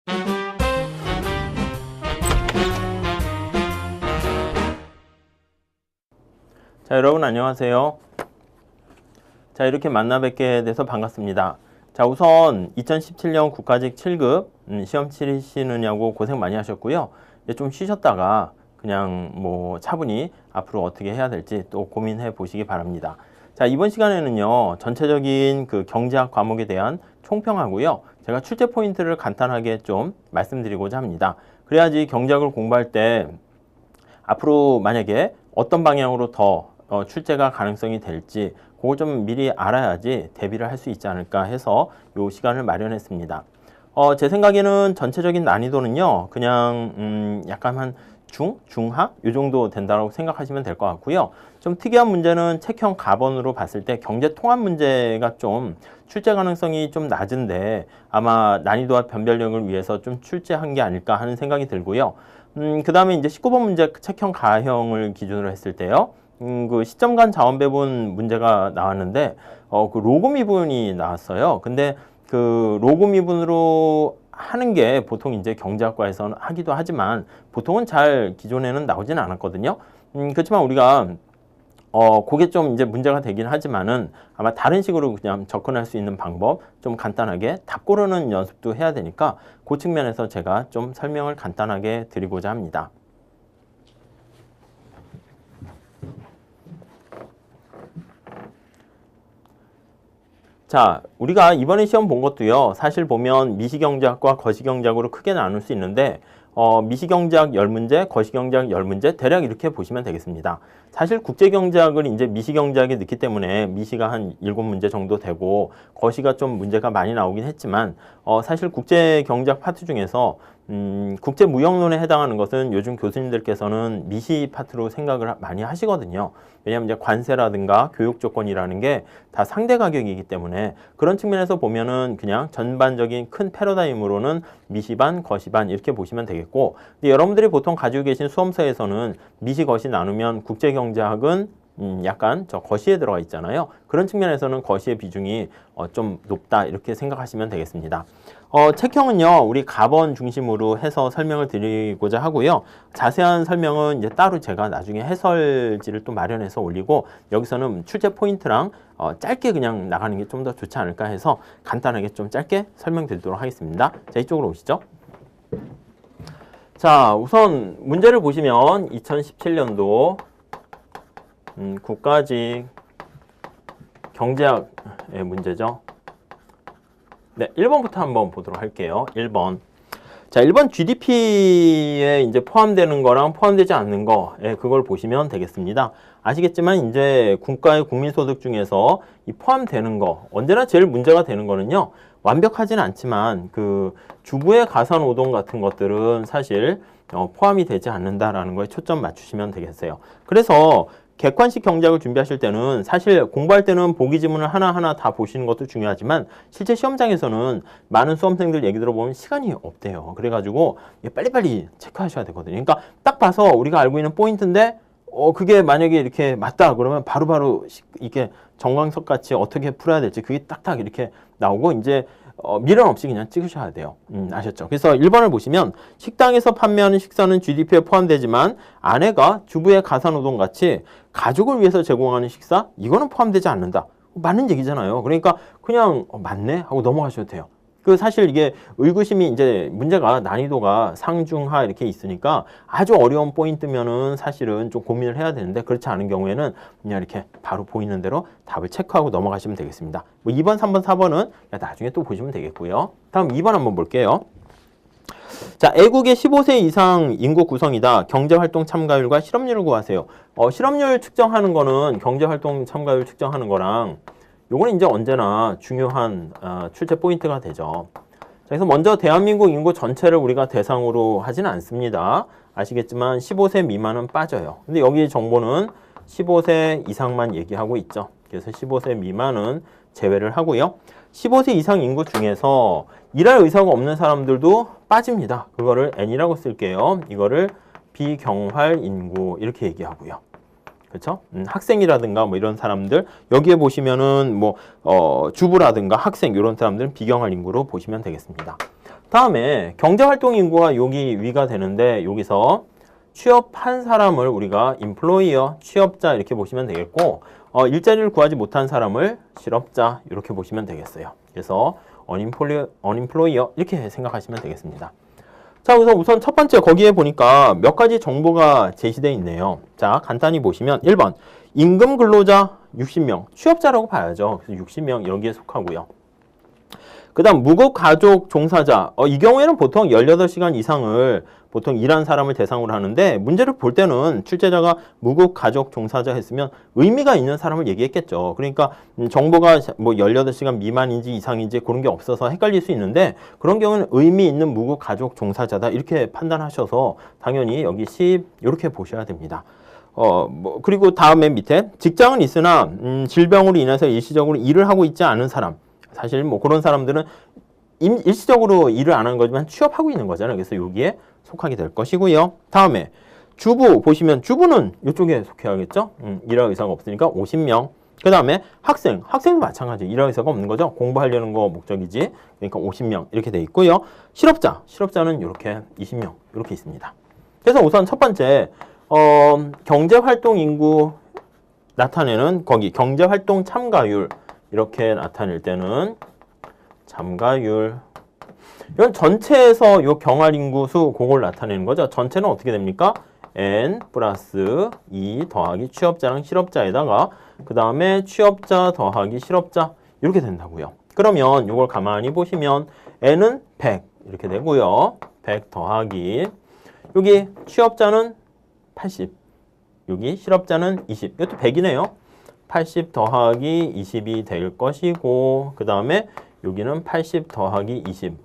자, 여러분 안녕하세요. 자, 이렇게 만나 뵙게 돼서 반갑습니다. 자, 우선 2017년 국가직 7급 시험 치르시느냐고 고생 많이 하셨고요. 이제 좀 쉬셨다가 그냥 뭐 차분히 앞으로 어떻게 해야 될지 또 고민해 보시기 바랍니다. 자, 이번 시간에는요, 전체적인 그 경제학 과목에 대한 총평하고요. 제가 출제 포인트를 간단하게 좀 말씀드리고자 합니다. 그래야지 경제학을 공부할 때 앞으로 만약에 어떤 방향으로 더 출제가 가능성이 될지 그걸 좀 미리 알아야지 대비를 할 수 있지 않을까 해서 이 시간을 마련했습니다. 제 생각에는 전체적인 난이도는요, 그냥 약간 한 중하? 이 정도 된다고 생각하시면 될 것 같고요. 좀 특이한 문제는 책형 가번으로 봤을 때 경제 통합 문제가 좀 출제 가능성이 좀 낮은데 아마 난이도와 변별력을 위해서 좀 출제한 게 아닐까 하는 생각이 들고요. 그 다음에 이제 19번 문제 책형 가형을 기준으로 했을 때요. 그 시점 간 자원 배분 문제가 나왔는데, 그 로그 미분이 나왔어요. 근데 그 로그 미분으로 하는 게 보통 이제 경제학과에서는 하기도 하지만 보통은 잘 기존에는 나오지는 않았거든요. 그렇지만 우리가 그게 좀 이제 문제가 되긴 하지만은 아마 다른 식으로 그냥 접근할 수 있는 방법 좀 간단하게 답 고르는 연습도 해야 되니까 그 측면에서 제가 좀 설명을 간단하게 드리고자 합니다. 자, 우리가 이번에 시험 본 것도요, 사실 보면 미시경제학과 거시경제학으로 크게 나눌 수 있는데, 미시경제학 10문제, 거시경제학 10문제, 대략 이렇게 보시면 되겠습니다. 사실 국제경제학을 이제 미시경제학에 넣기 때문에 미시가 한 7문제 정도 되고, 거시가 좀 문제가 많이 나오긴 했지만, 사실 국제경제학 파트 중에서 국제무역론에 해당하는 것은 요즘 교수님들께서는 미시 파트로 생각을 많이 하시거든요. 왜냐하면 이제 관세라든가 교육 조건이라는 게 다 상대 가격이기 때문에 그런 측면에서 보면은 그냥 전반적인 큰 패러다임으로는 미시반, 거시반 이렇게 보시면 되겠고, 근데 여러분들이 보통 가지고 계신 수험서에서는 미시, 거시 나누면 국제경제학은 약간 저 거시에 들어가 있잖아요. 그런 측면에서는 거시의 비중이 좀 높다 이렇게 생각하시면 되겠습니다. 책형은요, 우리 가번 중심으로 해서 설명을 드리고자 하고요. 자세한 설명은 이제 따로 제가 나중에 해설지를 또 마련해서 올리고, 여기서는 출제 포인트랑 짧게 그냥 나가는 게 좀 더 좋지 않을까 해서 간단하게 좀 짧게 설명드리도록 하겠습니다. 자, 이쪽으로 오시죠. 자, 우선 문제를 보시면 2017년도 국가직 경제학의 문제죠. 네, 1번부터 한번 보도록 할게요. 1번. 자, 1번 GDP에 이제 포함되는 거랑 포함되지 않는 거, 그걸 보시면 되겠습니다. 아시겠지만 이제 국가의 국민소득 중에서 이 포함되는 거, 언제나 제일 문제가 되는 거는요, 완벽하진 않지만 그 주부의 가사노동 같은 것들은 사실 포함이 되지 않는다라는 거에 초점 맞추시면 되겠어요. 그래서 객관식 경제학을 준비하실 때는 사실 공부할 때는 보기 지문을 하나하나 다 보시는 것도 중요하지만 실제 시험장에서는 많은 수험생들 얘기 들어보면 시간이 없대요. 그래가지고 빨리빨리 체크하셔야 되거든요. 그러니까 딱 봐서 우리가 알고 있는 포인트인데 그게 만약에 이렇게 맞다 그러면 바로바로 이렇게 정광석 같이 어떻게 풀어야 될지 그게 딱딱 이렇게 나오고 이제 미련 없이 그냥 찍으셔야 돼요. 아셨죠? 그래서 1번을 보시면 식당에서 판매하는 식사는 GDP에 포함되지만 아내가 주부의 가사노동 같이 가족을 위해서 제공하는 식사? 이거는 포함되지 않는다. 맞는 얘기잖아요. 그러니까 그냥 맞네? 하고 넘어가셔도 돼요. 그 사실 이게 의구심이 이제 문제가 난이도가 상중하 이렇게 있으니까 아주 어려운 포인트면은 사실은 좀 고민을 해야 되는데 그렇지 않은 경우에는 그냥 이렇게 바로 보이는 대로 답을 체크하고 넘어가시면 되겠습니다. 뭐 2번, 3번, 4번은 나중에 또 보시면 되겠고요. 다음 2번 한번 볼게요. 자, 애국의 15세 이상 인구 구성이다. 경제활동 참가율과 실업률을 구하세요. 실업률 측정하는 거는 경제활동 참가율 측정하는 거랑 요거는 이제 언제나 중요한 출제 포인트가 되죠. 자, 그래서 먼저 대한민국 인구 전체를 우리가 대상으로 하지는 않습니다. 아시겠지만 15세 미만은 빠져요. 근데 여기 정보는 15세 이상만 얘기하고 있죠. 그래서 15세 미만은 제외를 하고요. 15세 이상 인구 중에서 일할 의사가 없는 사람들도 빠집니다. 그거를 N이라고 쓸게요. 이거를 비경활 인구 이렇게 얘기하고요. 그렇죠? 학생이라든가 뭐 이런 사람들 여기에 보시면은 뭐 주부라든가 학생 이런 사람들은 비경활 인구로 보시면 되겠습니다. 다음에 경제활동 인구가 여기 위가 되는데 여기서 취업한 사람을 우리가 employer, 취업자 이렇게 보시면 되겠고 일자리를 구하지 못한 사람을 실업자 이렇게 보시면 되겠어요. 그래서 unemployer 이렇게 생각하시면 되겠습니다. 자, 그래서 우선 첫 번째 거기에 보니까 몇 가지 정보가 제시되어 있네요. 자, 간단히 보시면 1번 임금 근로자 60명, 취업자라고 봐야죠. 그래서 60명 여기에 속하고요. 그 다음 무급가족 종사자, 이 경우에는 보통 18시간 이상을 보통 일한 사람을 대상으로 하는데 문제를 볼 때는 출제자가 무급가족 종사자 했으면 의미가 있는 사람을 얘기했겠죠. 그러니까 정보가 뭐 18시간 미만인지 이상인지 그런 게 없어서 헷갈릴 수 있는데 그런 경우는 의미 있는 무급가족 종사자다 이렇게 판단하셔서 당연히 여기 10 이렇게 보셔야 됩니다. 그리고 다음에 밑에 직장은 있으나 질병으로 인해서 일시적으로 일을 하고 있지 않은 사람, 사실 뭐 그런 사람들은 일시적으로 일을 안 하는 거지만 취업하고 있는 거잖아요. 그래서 여기에 속하게 될 것이고요. 다음에 주부 보시면 주부는 이쪽에 속해야겠죠. 일할 의사가 없으니까 50명. 그 다음에 학생도 마찬가지. 일할 의사가 없는 거죠. 공부하려는 거 목적이지. 그러니까 50명 이렇게 돼 있고요. 실업자는 이렇게 20명 이렇게 있습니다. 그래서 우선 첫 번째 경제활동 인구 나타내는 거기 경제활동 참가율 이렇게 나타낼 때는 참가율 이건 전체에서 요 경활인구수 그걸 나타내는 거죠. 전체는 어떻게 됩니까? n 플러스 2 더하기 취업자랑 실업자에다가 그 다음에 취업자 더하기 실업자 이렇게 된다고요. 그러면 이걸 가만히 보시면 n은 100 이렇게 되고요. 100 더하기 여기 취업자는 80 여기 실업자는 20 이것도 100이네요. 80 더하기 20이 될 것이고 그 다음에 여기는 80 더하기 20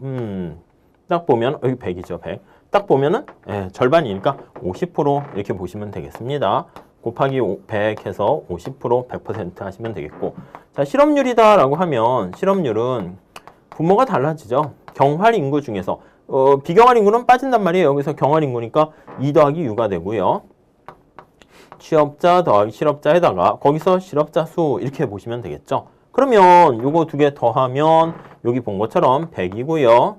딱 보면 여기 100이죠. 100 딱 보면은 절반이니까 50% 이렇게 보시면 되겠습니다. 곱하기 100 해서 50% 100% 하시면 되겠고 자 실업률이다 라고 하면 실업률은 분모가 달라지죠. 경활인구 중에서 비경활인구는 빠진단 말이에요. 여기서 경활인구니까 2 더하기 6가 되고요. 취업자 더하기 실업자에다가 거기서 실업자 수 이렇게 보시면 되겠죠. 그러면 요거 두 개 더하면 여기 본 것처럼 100이고요.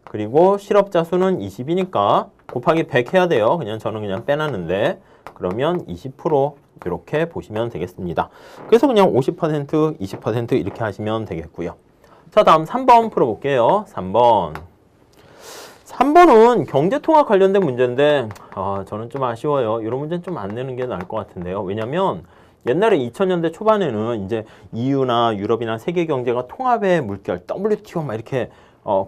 그리고 실업자 수는 20이니까 곱하기 100 해야 돼요. 저는 그냥 빼놨는데 그러면 20% 이렇게 보시면 되겠습니다. 그래서 그냥 50%, 20% 이렇게 하시면 되겠고요. 자, 다음 3번 풀어볼게요. 3번은 경제통합 관련된 문제인데 저는 좀 아쉬워요. 이런 문제는 좀 안 내는 게 나을 것 같은데요. 왜냐면 옛날에 2000년대 초반에는 이제 EU나 유럽이나 세계 경제가 통합의 물결, WTO 막 이렇게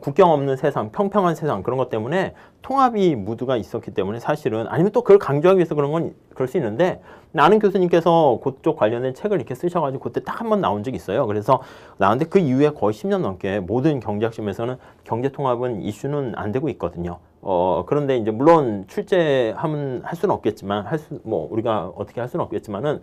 국경 없는 세상, 평평한 세상 그런 것 때문에 통합이 무드가 있었기 때문에 사실은 아니면 또 그걸 강조하기 위해서 그런 건 그럴 수 있는데 아는 교수님께서 그쪽 관련된 책을 이렇게 쓰셔가지고 그때 딱 한 번 나온 적이 있어요. 그래서 나왔는데 그 이후에 거의 10년 넘게 모든 경제학 시험에서는 경제 통합은 이슈는 안 되고 있거든요. 그런데 이제 물론 출제하면 할 수는 없겠지만 우리가 어떻게 할 수는 없겠지만은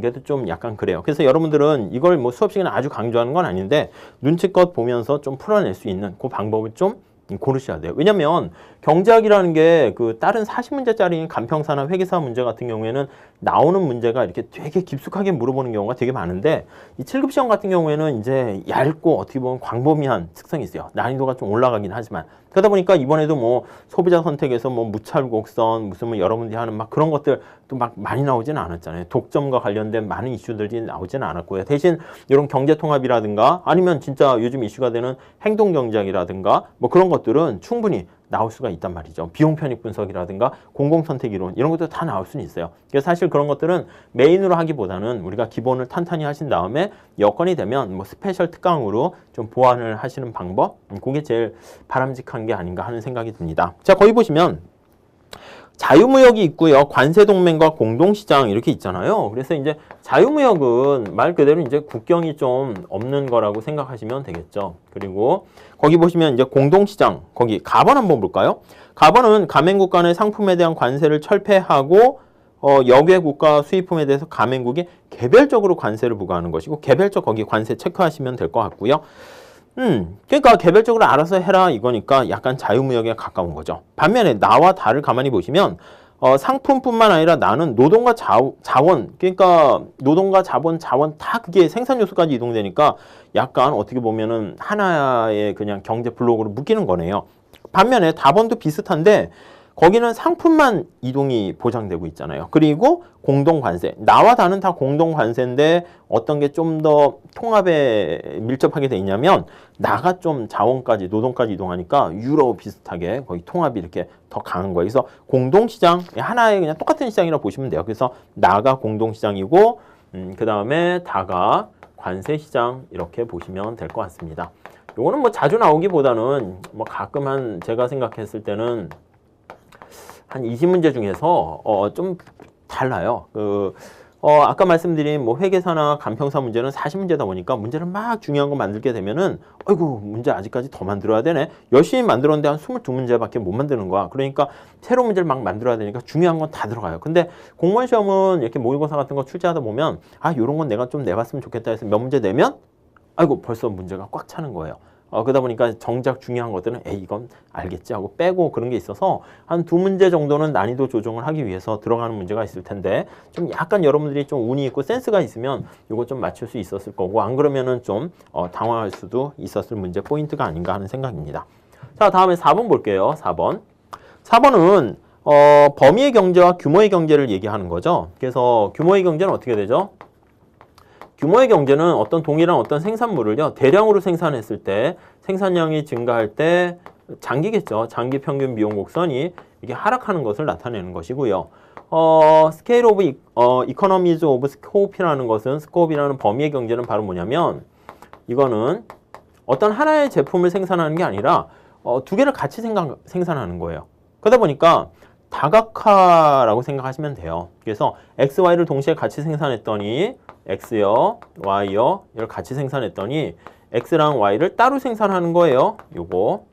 그래도 좀 약간 그래요. 그래서 여러분들은 이걸 뭐 수업 시간에 아주 강조하는 건 아닌데 눈치껏 보면서 좀 풀어낼 수 있는 그 방법을 좀 고르셔야 돼요. 왜냐면 경제학이라는 게 그 다른 40문제짜리 간평사나 회계사 문제 같은 경우에는 나오는 문제가 이렇게 되게 깊숙하게 물어보는 경우가 되게 많은데 이 7급 시험 같은 경우에는 이제 얇고 어떻게 보면 광범위한 특성이 있어요. 난이도가 좀 올라가긴 하지만 그러다 보니까 이번에도 뭐 소비자 선택에서 뭐 무찰곡선 무슨 뭐 여러분들이 하는 막 그런 것들 또 막 많이 나오지는 않았잖아요. 독점과 관련된 많은 이슈들이 나오지는 않았고요. 대신 이런 경제통합이라든가 아니면 진짜 요즘 이슈가 되는 행동경제학이라든가 뭐 그런 것들은 충분히 나올 수가 있단 말이죠. 비용 편익 분석이라든가 공공선택 이론 이런 것도 다 나올 수는 있어요. 그래서 사실 그런 것들은 메인으로 하기보다는 우리가 기본을 탄탄히 하신 다음에 여건이 되면 뭐 스페셜 특강으로 좀 보완을 하시는 방법 그게 제일 바람직한 게 아닌가 하는 생각이 듭니다. 자, 거기 보시면 자유무역이 있고요. 관세동맹과 공동시장 이렇게 있잖아요. 그래서 이제 자유무역은 말 그대로 이제 국경이 좀 없는 거라고 생각하시면 되겠죠. 그리고 거기 보시면 이제 공동시장, 거기 가번 한번 볼까요? 가번은 가맹국 간의 상품에 대한 관세를 철폐하고 역외 국가 수입품에 대해서 가맹국이 개별적으로 관세를 부과하는 것이고 개별적 거기 관세 체크하시면 될 것 같고요. 그러니까 개별적으로 알아서 해라 이거니까 약간 자유무역에 가까운 거죠. 반면에 나와 다를 가만히 보시면 상품뿐만 아니라 나는 노동과 자원, 그러니까 노동과 자원 다 그게 생산 요소까지 이동되니까 약간 어떻게 보면은 하나의 그냥 경제 블록으로 묶이는 거네요. 반면에 답원도 비슷한데 거기는 상품만 이동이 보장되고 있잖아요. 그리고 공동관세. 나와 다는 다 공동관세인데 어떤 게 좀 더 통합에 밀접하게 돼 있냐면 나가 좀 자원까지 노동까지 이동하니까 유로 비슷하게 거의 통합이 이렇게 더 강한 거예요. 그래서 공동시장 하나의 그냥 똑같은 시장이라고 보시면 돼요. 그래서 나가 공동시장이고 그 다음에 다가 관세시장 이렇게 보시면 될 것 같습니다. 요거는 뭐 자주 나오기보다는 뭐 가끔 한 제가 생각했을 때는 한 20문제 중에서 좀 달라요. 아까 말씀드린 뭐 회계사나 간평사 문제는 40문제다 보니까 문제를 막 중요한 거 만들게 되면은 아이고 문제 아직까지 더 만들어야 되네. 열심히 만들었는데 한 22문제밖에 못 만드는 거야. 그러니까 새로운 문제를 막 만들어야 되니까 중요한 건 다 들어가요. 근데 공무원 시험은 이렇게 모의고사 같은 거 출제하다 보면 요런 건 내가 좀 내봤으면 좋겠다 해서 몇 문제 내면 아이고 벌써 문제가 꽉 차는 거예요. 그러다 보니까 정작 중요한 것들은 이건 알겠지 하고 빼고 그런 게 있어서 한 2문제 정도는 난이도 조정을 하기 위해서 들어가는 문제가 있을 텐데 좀 약간 여러분들이 좀 운이 있고 센스가 있으면 이거 좀 맞출 수 있었을 거고 안 그러면은 좀 당황할 수도 있었을 문제 포인트가 아닌가 하는 생각입니다. 자, 다음에 4번 볼게요. 4번. 4번은 범위의 경제와 규모의 경제를 얘기하는 거죠. 그래서 규모의 경제는 어떻게 되죠? 규모의 경제는 어떤 동일한 어떤 생산물을요 대량으로 생산했을 때 생산량이 증가할 때 장기겠죠. 장기 평균 비용 곡선이 이게 하락하는 것을 나타내는 것이고요. 스케일 오브 이코노미즈 오브 스코프라는 것은 스코프이라는 범위의 경제는 바로 뭐냐면 이거는 어떤 하나의 제품을 생산하는 게 아니라 두 개를 같이 생산하는 거예요. 그러다 보니까 다각화라고 생각하시면 돼요. 그래서 X, Y를 동시에 같이 생산했더니 X요, Y요, 이걸 같이 생산했더니 X랑 Y를 따로 생산하는 거예요. 요거.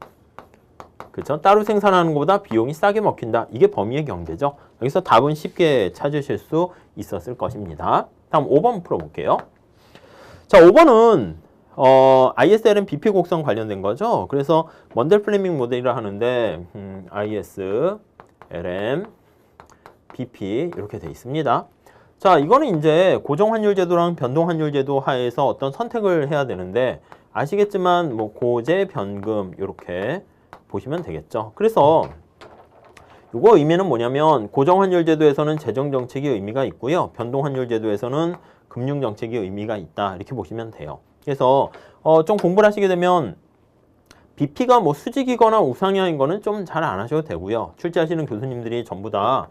그렇죠? 따로 생산하는 것보다 비용이 싸게 먹힌다. 이게 범위의 경제죠. 여기서 답은 쉽게 찾으실 수 있었을 것입니다. 다음 5번 풀어볼게요. 자, 5번은 ISLM BP 곡선 관련된 거죠. 그래서 먼델 플레밍 모델이라 하는데 ISLM BP 이렇게 돼 있습니다. 자, 이거는 이제 고정환율제도랑 변동환율제도 하에서 어떤 선택을 해야 되는데 아시겠지만 뭐 고재, 변금 이렇게 보시면 되겠죠. 그래서 이거 의미는 뭐냐면 고정환율제도에서는 재정정책의 의미가 있고요. 변동환율제도에서는 금융정책의 의미가 있다. 이렇게 보시면 돼요. 그래서 좀 공부를 하시게 되면 BP가 뭐 수직이거나 우상향인 거는 좀 잘 안 하셔도 되고요. 출제하시는 교수님들이 전부 다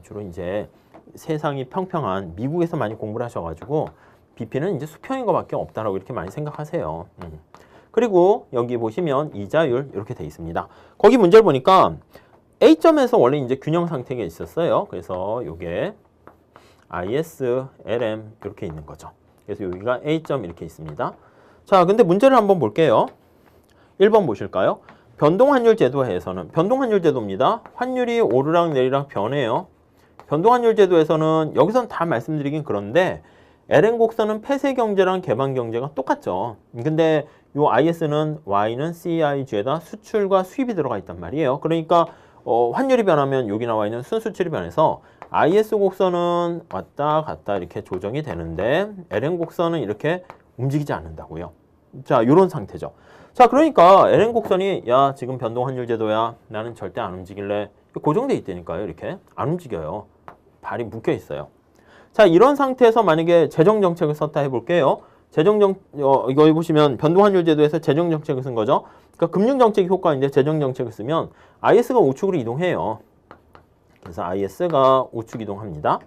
주로 이제 세상이 평평한 미국에서 많이 공부를 하셔가지고 BP는 이제 수평인 것밖에 없다라고 이렇게 많이 생각하세요. 그리고 여기 보시면 이자율 이렇게 돼 있습니다. 거기 문제를 보니까 A점에서 원래 이제 균형 상태가 있었어요. 그래서 요게 ISLM 이렇게 있는 거죠. 그래서 여기가 A점 이렇게 있습니다. 자, 근데 문제를 한번 볼게요. 1번 보실까요? 변동환율 제도에서는 변동환율 제도입니다. 환율이 오르락 내리락 변해요. 변동환율 제도에서는 여기선 다 말씀드리긴 그런데 LN 곡선은 폐쇄 경제랑 개방 경제가 똑같죠. 근데 요 IS는 Y는 CIG에다 수출과 수입이 들어가 있단 말이에요. 그러니까 환율이 변하면 여기 나와 있는 순수출이 변해서 IS 곡선은 왔다 갔다 이렇게 조정이 되는데 LN 곡선은 이렇게 움직이지 않는다고요. 자, 요런 상태죠. 자, 그러니까 LN 곡선이 야 지금 변동환율 제도야 나는 절대 안 움직일래. 고정돼 있다니까요. 이렇게 안 움직여요. 발이 묶여 있어요. 자, 이런 상태에서 만약에 재정정책을 썼다 해볼게요. 이거 보시면 변동환율 제도에서 재정정책을 쓴 거죠. 그러니까 금융정책 효과인데 재정정책을 쓰면 IS가 우측으로 이동해요. 그래서 IS가 우측 이동합니다.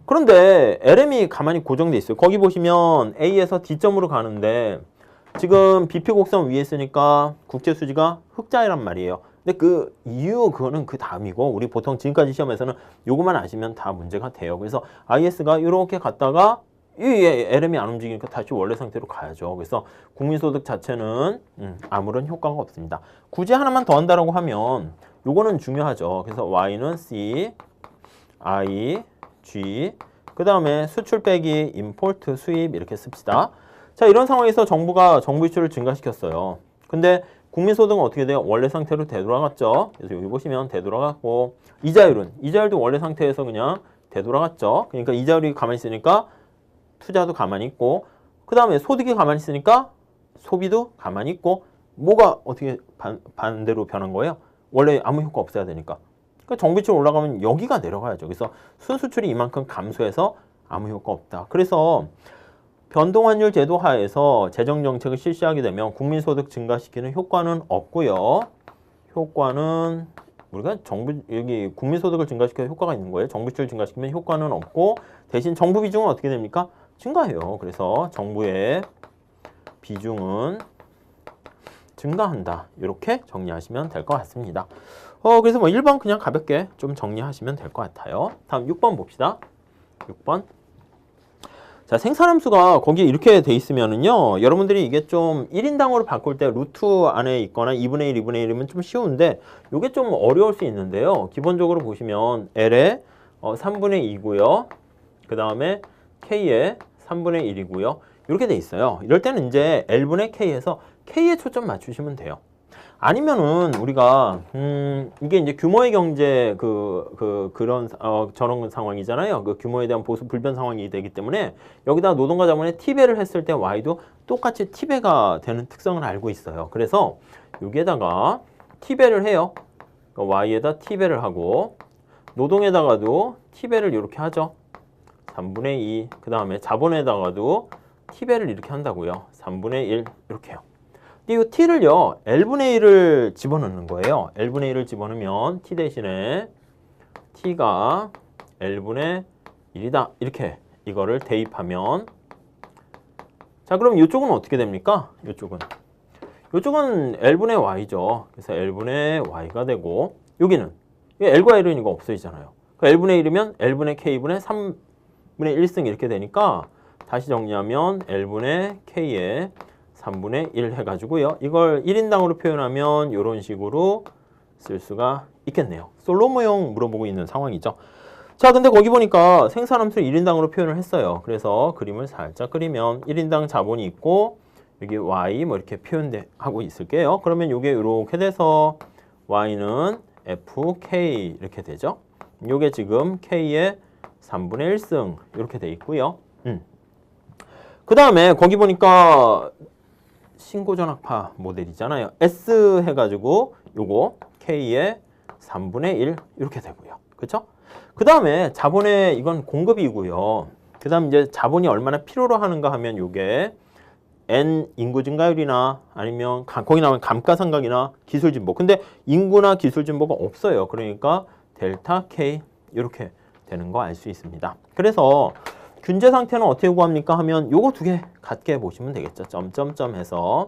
그런데 LM이 가만히 고정돼 있어요. 거기 보시면 A에서 D점으로 가는데 지금 BP 곡선 위에 있으니까 국제 수지가 흑자이란 말이에요. 근데 그 이유 그거는 그 다음이고 우리 보통 지금까지 시험에서는 요것만 아시면 다 문제가 돼요. 그래서 IS가 이렇게 갔다가 이 LM이 안 움직이니까 다시 원래 상태로 가야죠. 그래서 국민소득 자체는 아무런 효과가 없습니다. 굳이 하나만 더 한다라고 하면 요거는 중요하죠. 그래서 Y는 C, I, G 그 다음에 수출 빼기 임포트 수입 이렇게 씁시다. 자, 이런 상황에서 정부가 정부 지출을 증가시켰어요. 근데 국민소득은 어떻게 돼요? 원래 상태로 되돌아갔죠. 그래서 여기 보시면 되돌아갔고, 이자율도 원래 상태에서 그냥 되돌아갔죠. 그러니까 이자율이 가만히 있으니까 투자도 가만히 있고, 그 다음에 소득이 가만히 있으니까 소비도 가만히 있고, 뭐가 어떻게 반대로 변한 거예요? 원래 아무 효과 없어야 되니까. 그러니까 정부출 올라가면 여기가 내려가야죠. 그래서 순수출이 이만큼 감소해서 아무 효과 없다. 그래서 변동환율 제도 하에서 재정정책을 실시하게 되면 국민소득 증가시키는 효과는 없고요. 효과는 우리가 여기 국민소득을 증가시켜서 효과가 있는 거예요. 정부출 증가시키면 효과는 없고 대신 정부 비중은 어떻게 됩니까? 증가해요. 그래서 정부의 비중은 증가한다. 이렇게 정리하시면 될 것 같습니다. 그래서 뭐 1번 그냥 가볍게 좀 정리하시면 될 것 같아요. 다음 6번 봅시다. 6번. 자, 생산함수가 거기에 이렇게 돼 있으면은요, 여러분들이 이게 좀 1인당으로 바꿀 때 루트 안에 있거나 2분의 1, 2분의 1이면 좀 쉬운데, 이게 좀 어려울 수 있는데요. 기본적으로 보시면 L에 3분의 2고요. 그 다음에 K에 3분의 1이고요. 이렇게 돼 있어요. 이럴 때는 이제 L분의 K에서 K에 초점 맞추시면 돼요. 아니면은 우리가 이게 이제 규모의 경제 그런 저런 상황이잖아요. 그 규모에 대한 보수 불변 상황이 되기 때문에 여기다 노동과 자본의 T배를 했을 때 Y도 똑같이 T배가 되는 특성을 알고 있어요. 그래서 여기에다가 T배를 해요. Y에다 T배를 하고 노동에다가도 T배를 이렇게 하죠. 3분의 2. 그 다음에 자본에다가도 T배를 이렇게 한다고요. 3분의 1 이렇게 해요. 근데 이 t를요, L분의 1을 집어넣는 거예요. L분의 1을 집어넣으면 t 대신에 t가 L분의 1이다. 이렇게 이거를 대입하면 자, 그럼 이쪽은 어떻게 됩니까? 이쪽은 L분의 y죠. 그래서 L분의 y가 되고 여기는 L과 L은 이거 없어지잖아요. 그러니까 L분의 1이면 L분의 K분의 3분의 1승 이렇게 되니까 다시 정리하면 L분의 K의 3분의 1 해가지고요. 이걸 1인당으로 표현하면 이런 식으로 쓸 수가 있겠네요. 솔로모형 물어보고 있는 상황이죠. 자, 근데 거기 보니까 생산함수를 1인당으로 표현을 했어요. 그래서 그림을 살짝 그리면 1인당 자본이 있고 여기 Y 뭐 이렇게 표현하고 있을게요. 그러면 이게 이렇게 돼서 Y는 FK 이렇게 되죠. 이게 지금 K의 3분의 1승 이렇게 돼 있고요. 그 다음에 거기 보니까 신고전학파 모델이잖아요. S 해가지고 요거 K의 3분의 1 이렇게 되고요. 그렇죠? 그 다음에 자본의 이건 공급이고요. 그 다음 이제 자본이 얼마나 필요로 하는가 하면 요게 N 인구 증가율이나 아니면 거기 나오면 감가상각이나 기술 진보. 근데 인구나 기술 진보가 없어요. 그러니까 델타 K 이렇게 되는 거 알 수 있습니다. 그래서 균제 상태는 어떻게 구합니까 하면 요거 두 개 같게 보시면 되겠죠. 점점점 해서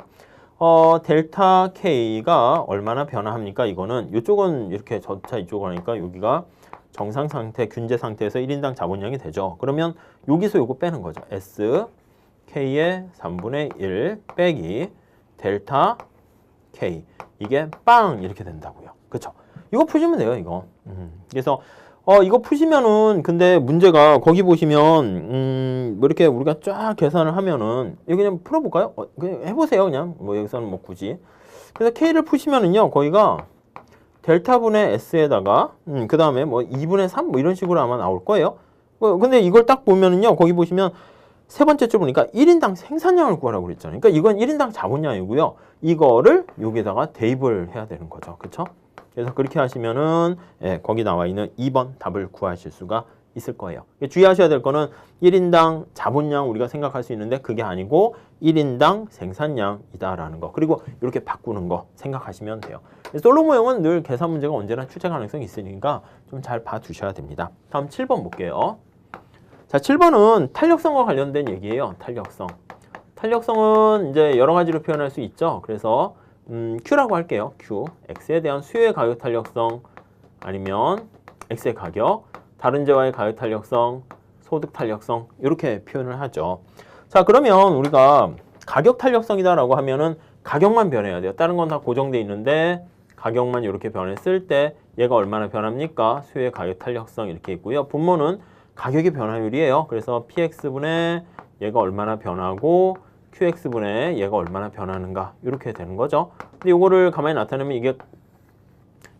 델타 K가 얼마나 변화합니까? 이거는 이쪽은 이렇게 저차 이쪽으로 하니까 여기가 정상 상태, 균제 상태에서 1인당 자본량이 되죠. 그러면 여기서 요거 빼는 거죠. S K의 3분의 1 빼기 델타 K 이게 빵 이렇게 된다고요. 그렇죠? 이거 푸시면 돼요, 이거. 그래서 이거 푸시면은 근데 문제가 거기 보시면 뭐 이렇게 우리가 쫙 계산을 하면은 이거 그냥 풀어볼까요? 그냥 해보세요. 그냥 뭐 여기서는 뭐 굳이. 그래서 K를 푸시면은요 거기가 델타분의 S에다가 그 다음에 뭐 2분의 3 뭐 이런 식으로 아마 나올 거예요. 근데 이걸 딱 보면은요 거기 보시면 세 번째 줄 보니까 1인당 생산량을 구하라고 그랬잖아요. 그러니까 이건 1인당 자본량이고요. 이거를 여기다가 대입을 해야 되는 거죠. 그렇죠? 그래서 그렇게 하시면은 거기 나와 있는 2번 답을 구하실 수가 있을 거예요. 주의하셔야 될 거는 1인당 자본량 우리가 생각할 수 있는데 그게 아니고 1인당 생산량이다라는 거. 그리고 이렇게 바꾸는 거 생각하시면 돼요. 솔로모형은 늘 계산 문제가 언제나 출제 가능성이 있으니까 좀 잘 봐두셔야 됩니다. 다음 7번 볼게요. 자, 7번은 탄력성과 관련된 얘기예요. 탄력성. 탄력성은 이제 여러 가지로 표현할 수 있죠. 그래서 Q라고 할게요. Q. X에 대한 수요의 가격 탄력성 아니면 X의 가격, 다른 재화의 가격 탄력성, 소득 탄력성 이렇게 표현을 하죠. 자, 그러면 우리가 가격 탄력성이다라고 하면은 가격만 변해야 돼요. 다른 건 다 고정돼 있는데 가격만 이렇게 변했을 때 얘가 얼마나 변합니까? 수요의 가격 탄력성 이렇게 있고요. 분모는 가격의 변화율이에요. 그래서 PX분의 얘가 얼마나 변하고 QX분의 얘가 얼마나 변하는가 이렇게 되는 거죠. 근데 이거를 가만히 나타내면 이게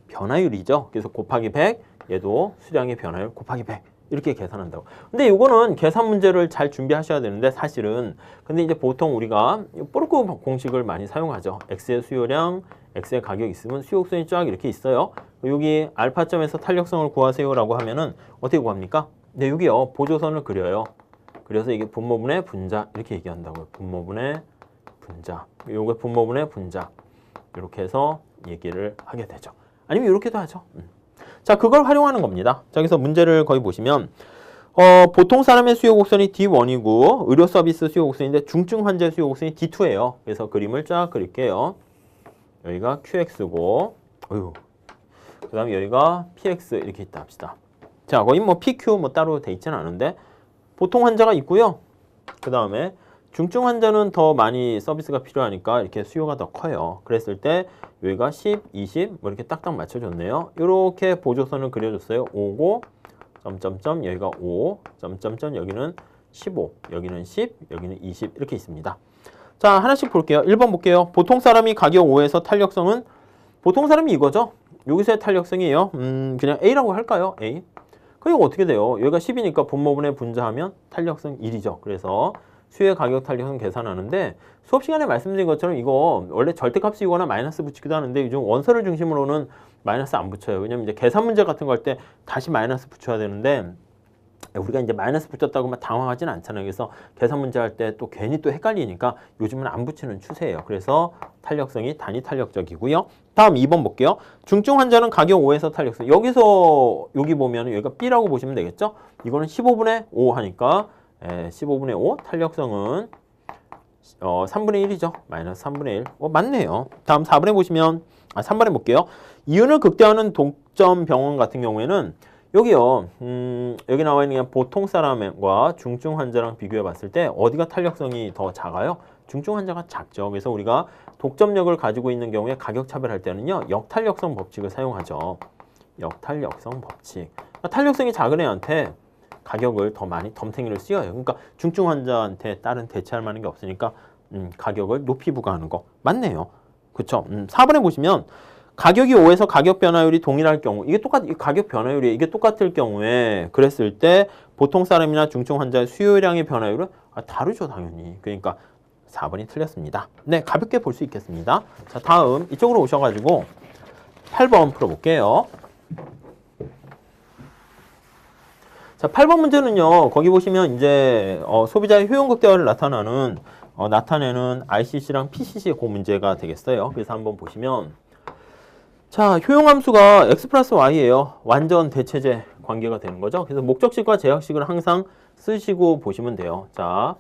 변화율이죠. 그래서 곱하기 100, 얘도 수량의 변화율 곱하기 100 이렇게 계산한다고. 근데 이거는 계산 문제를 잘 준비하셔야 되는데 사실은 근데 이제 보통 우리가 뽀르크 공식을 많이 사용하죠. X의 수요량, X의 가격 있으면 수요 곡선이 쫙 이렇게 있어요. 여기 알파점에서 탄력성을 구하세요라고 하면은 어떻게 구합니까? 네, 여기요. 보조선을 그려요. 그래서 이게 분모분의 분자 이렇게 얘기한다고요. 분모분의 분자. 요게 분모분의 분자. 이렇게 해서 얘기를 하게 되죠. 아니면 이렇게도 하죠. 자, 그걸 활용하는 겁니다. 자, 그래서 문제를 거기 보시면 보통 사람의 수요 곡선이 D1이고 의료 서비스 수요 곡선인데 중증 환자 수요 곡선이 D2예요. 그래서 그림을 쫙 그릴게요. 여기가 QX고 그 다음에 여기가 PX 이렇게 있다 합시다. 자, 거기 뭐 PQ 뭐 따로 돼 있지는 않은데 보통 환자가 있고요. 그 다음에 중증 환자는 더 많이 서비스가 필요하니까 이렇게 수요가 더 커요. 그랬을 때 여기가 10, 20 뭐 이렇게 딱딱 맞춰줬네요. 이렇게 보조선을 그려줬어요. 5고 점점점 여기가 5 점점점 여기는 15 여기는 10 여기는 20 이렇게 있습니다. 자, 하나씩 볼게요. 1번 볼게요. 보통 사람이 가격 5에서 탄력성은 보통 사람이 이거죠. 여기서의 탄력성이에요. 그냥 A라고 할까요? A. 그리고 어떻게 돼요? 여기가 10이니까 분모분의 분자하면 탄력성 1이죠. 그래서 수요의 가격 탄력성 계산하는데 수업 시간에 말씀드린 것처럼 이거 원래 절대값이거나 마이너스 붙이기도 하는데 요즘 원서를 중심으로는 마이너스 안 붙여요. 왜냐면 이제 계산 문제 같은 거 할 때 다시 마이너스 붙여야 되는데 우리가 이제 마이너스 붙였다고 막 당황하지는 않잖아요. 그래서 계산 문제 할 때 또 괜히 또 헷갈리니까 요즘은 안 붙이는 추세예요. 그래서 탄력성이 단위 탄력적이고요. 다음 2번 볼게요. 중증 환자는 가격 5에서 탄력성. 여기서 여기 보면 여기가 B라고 보시면 되겠죠. 이거는 15분의 5 하니까 15분의 5 탄력성은 3분의 1이죠. 마이너스 3분의 1. 맞네요. 다음 4번에 보시면 3번에 볼게요. 이윤을 극대화하는 독점 병원 같은 경우에는 여기요. 여기 나와 있는 그냥 보통 사람과 중증 환자랑 비교해 봤을 때 어디가 탄력성이 더 작아요? 중증 환자가 작죠. 그래서 우리가 독점력을 가지고 있는 경우에 가격 차별할 때는요. 역탄력성 법칙을 사용하죠. 역탄력성 법칙. 그러니까 탄력성이 작은 애한테 가격을 더 많이 덤탱이를 씌워요. 그러니까 중증 환자한테 다른 대체할 만한 게 없으니까 가격을 높이 부과하는 거 맞네요. 그렇죠? 4번에 보시면 가격이 5에서 가격 변화율이 동일할 경우 이게 가격 변화율이 이게 똑같을 경우에 그랬을 때 보통 사람이나 중증 환자의 수요량의 변화율은 다르죠, 당연히. 그러니까 4번이 틀렸습니다. 네, 가볍게 볼 수 있겠습니다. 자, 다음 이쪽으로 오셔가지고 8번 풀어볼게요. 자, 8번 문제는요. 거기 보시면 이제 소비자의 효용 극대화를 나타내는 RCC랑 PCC의 그 문제가 되겠어요. 그래서 한번 보시면 자, 효용함수가 x 플러스 y예요. 완전 대체제 관계가 되는 거죠. 그래서 목적식과 제약식을 항상 쓰시고 보시면 돼요. 자,